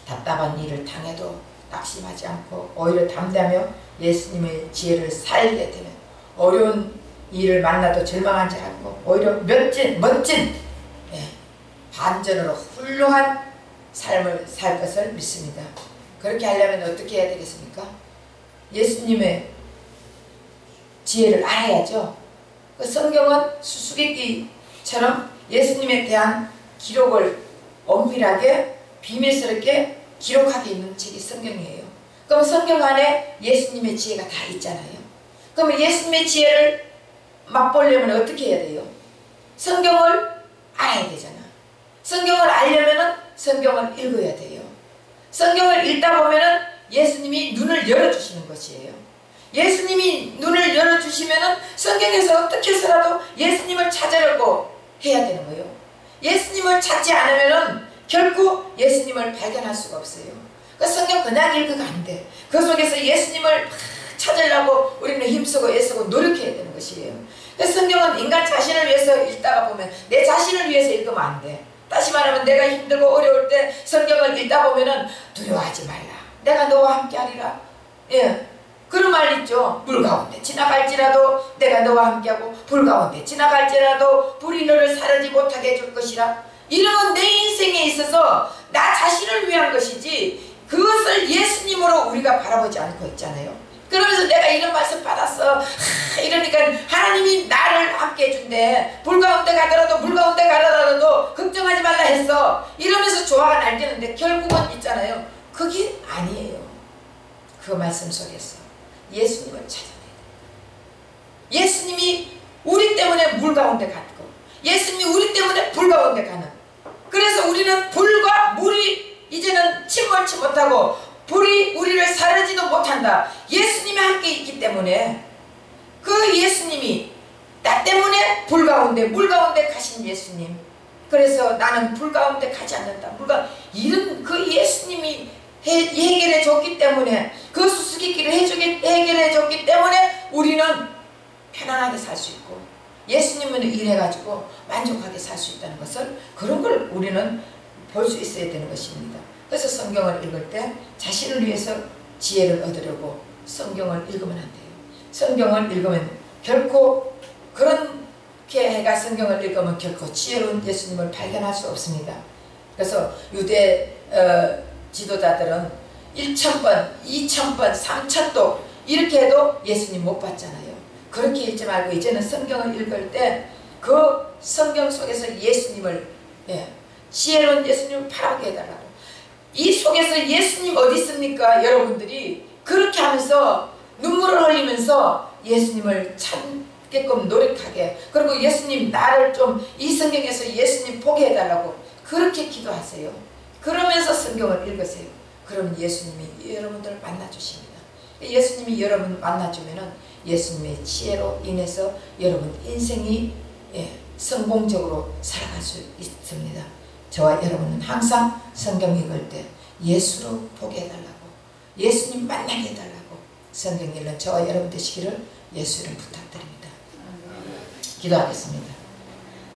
답답한 일을 당해도 낙심하지 않고 오히려 담대하며 예수님의 지혜를 살게 되면 어려운 일을 만나도 절망하지 않고 오히려 멋진 반전으로 훌륭한 삶을 살 것을 믿습니다. 그렇게 하려면 어떻게 해야 되겠습니까? 예수님의 지혜를 알아야죠. 그 성경은 수수께끼처럼 예수님에 대한 기록을 엄밀하게 비밀스럽게 기록하게 있는 책이 성경이에요. 그럼 성경 안에 예수님의 지혜가 다 있잖아요. 그러면 예수님의 지혜를 맛보려면 어떻게 해야 돼요? 성경을 알아야 되잖아. 성경을 알려면은 성경을 읽어야 돼요. 성경을 읽다 보면은 예수님이 눈을 열어주시는 것이에요. 예수님이 눈을 열어주시면은 성경에서 어떻게 해서라도 예수님을 찾으려고 해야 되는 거예요. 예수님을 찾지 않으면은 결코 예수님을 발견할 수가 없어요. 그 성경 그냥 읽어가 안 돼. 그 속에서 예수님을 찾으려고 우리는 힘쓰고 애쓰고 노력해야 되는 것이에요. 그 성경은 인간 자신을 위해서 읽다가 보면 내 자신을 위해서 읽으면 안 돼. 다시 말하면 내가 힘들고 어려울 때 성경을 읽다 보면은 두려워하지 말라. 내가 너와 함께 하리라. 예. 그런 말 있죠. 물 가운데 지나갈지라도 내가 너와 함께하고 불 가운데 지나갈지라도 불이 너를 사르지 못하게 해줄 것이라. 이런 건 내 인생에 있어서 나 자신을 위한 것이지 그것을 예수님으로 우리가 바라보지 않고 있잖아요. 그러면서 내가 이런 말씀 받았어. 이러니까 하나님이 나를 함께 해준대. 불 가운데 가더라도 물 가운데 가더라도 걱정하지 말라 했어. 이러면서 조화가 날뛰는데 결국은 있잖아요. 그게 아니에요. 그 말씀 속에서 예수님을 찾아내야 돼요. 예수님이 우리 때문에 물 가운데 갔고 예수님이 우리 때문에 불 가운데 가는. 그래서 우리는 불과 물이 이제는 침몰치 못하고 불이 우리를 사르지도 못한다. 예수님이 함께 있기 때문에 그 예수님이 나 때문에 불 가운데 물 가운데 가신 예수님 그래서 나는 불 가운데 가지 않는다. 이런 그 예수님이 해결해 줬기 때문에, 그 수수께끼를 해결해 줬기 때문에 우리는 편안하게 살 수 있고, 예수님은 일해가지고 만족하게 살 수 있다는 것을, 그런 걸 우리는 볼 수 있어야 되는 것입니다. 그래서 성경을 읽을 때 자신을 위해서 지혜를 얻으려고 성경을 읽으면 안 돼요. 성경을 읽으면 결코, 그렇게 해가 성경을 읽으면 결코 지혜로운 예수님을 발견할 수 없습니다. 그래서 유대 지도자들은 1000번, 2000번, 3000도 이렇게 해도 예수님 못 봤잖아요. 그렇게 읽지 말고 이제는 성경을 읽을 때 그 성경 속에서 예수님을, 지혜로운 예수님을 바라보게 해달라고. 이 속에서 예수님 어디 있습니까? 여러분들이 그렇게 하면서 눈물을 흘리면서 예수님을 찾게끔 노력하게, 그리고 예수님 나를 좀 이 성경에서 예수님 보게 해달라고 그렇게 기도하세요. 그러면서 성경을 읽으세요. 그러면 예수님이 여러분들을 만나주십니다. 예수님이 여러분 만나주면은 예수님의 지혜로 인해서 여러분 인생이 성공적으로 살아갈 수 있습니다. 저와 여러분은 항상 성경 읽을 때 예수로 보게 해달라고, 예수님 만나게 해달라고 성경 읽는 저와 여러분 되시기를 예수 이름 부탁드립니다. 기도하겠습니다.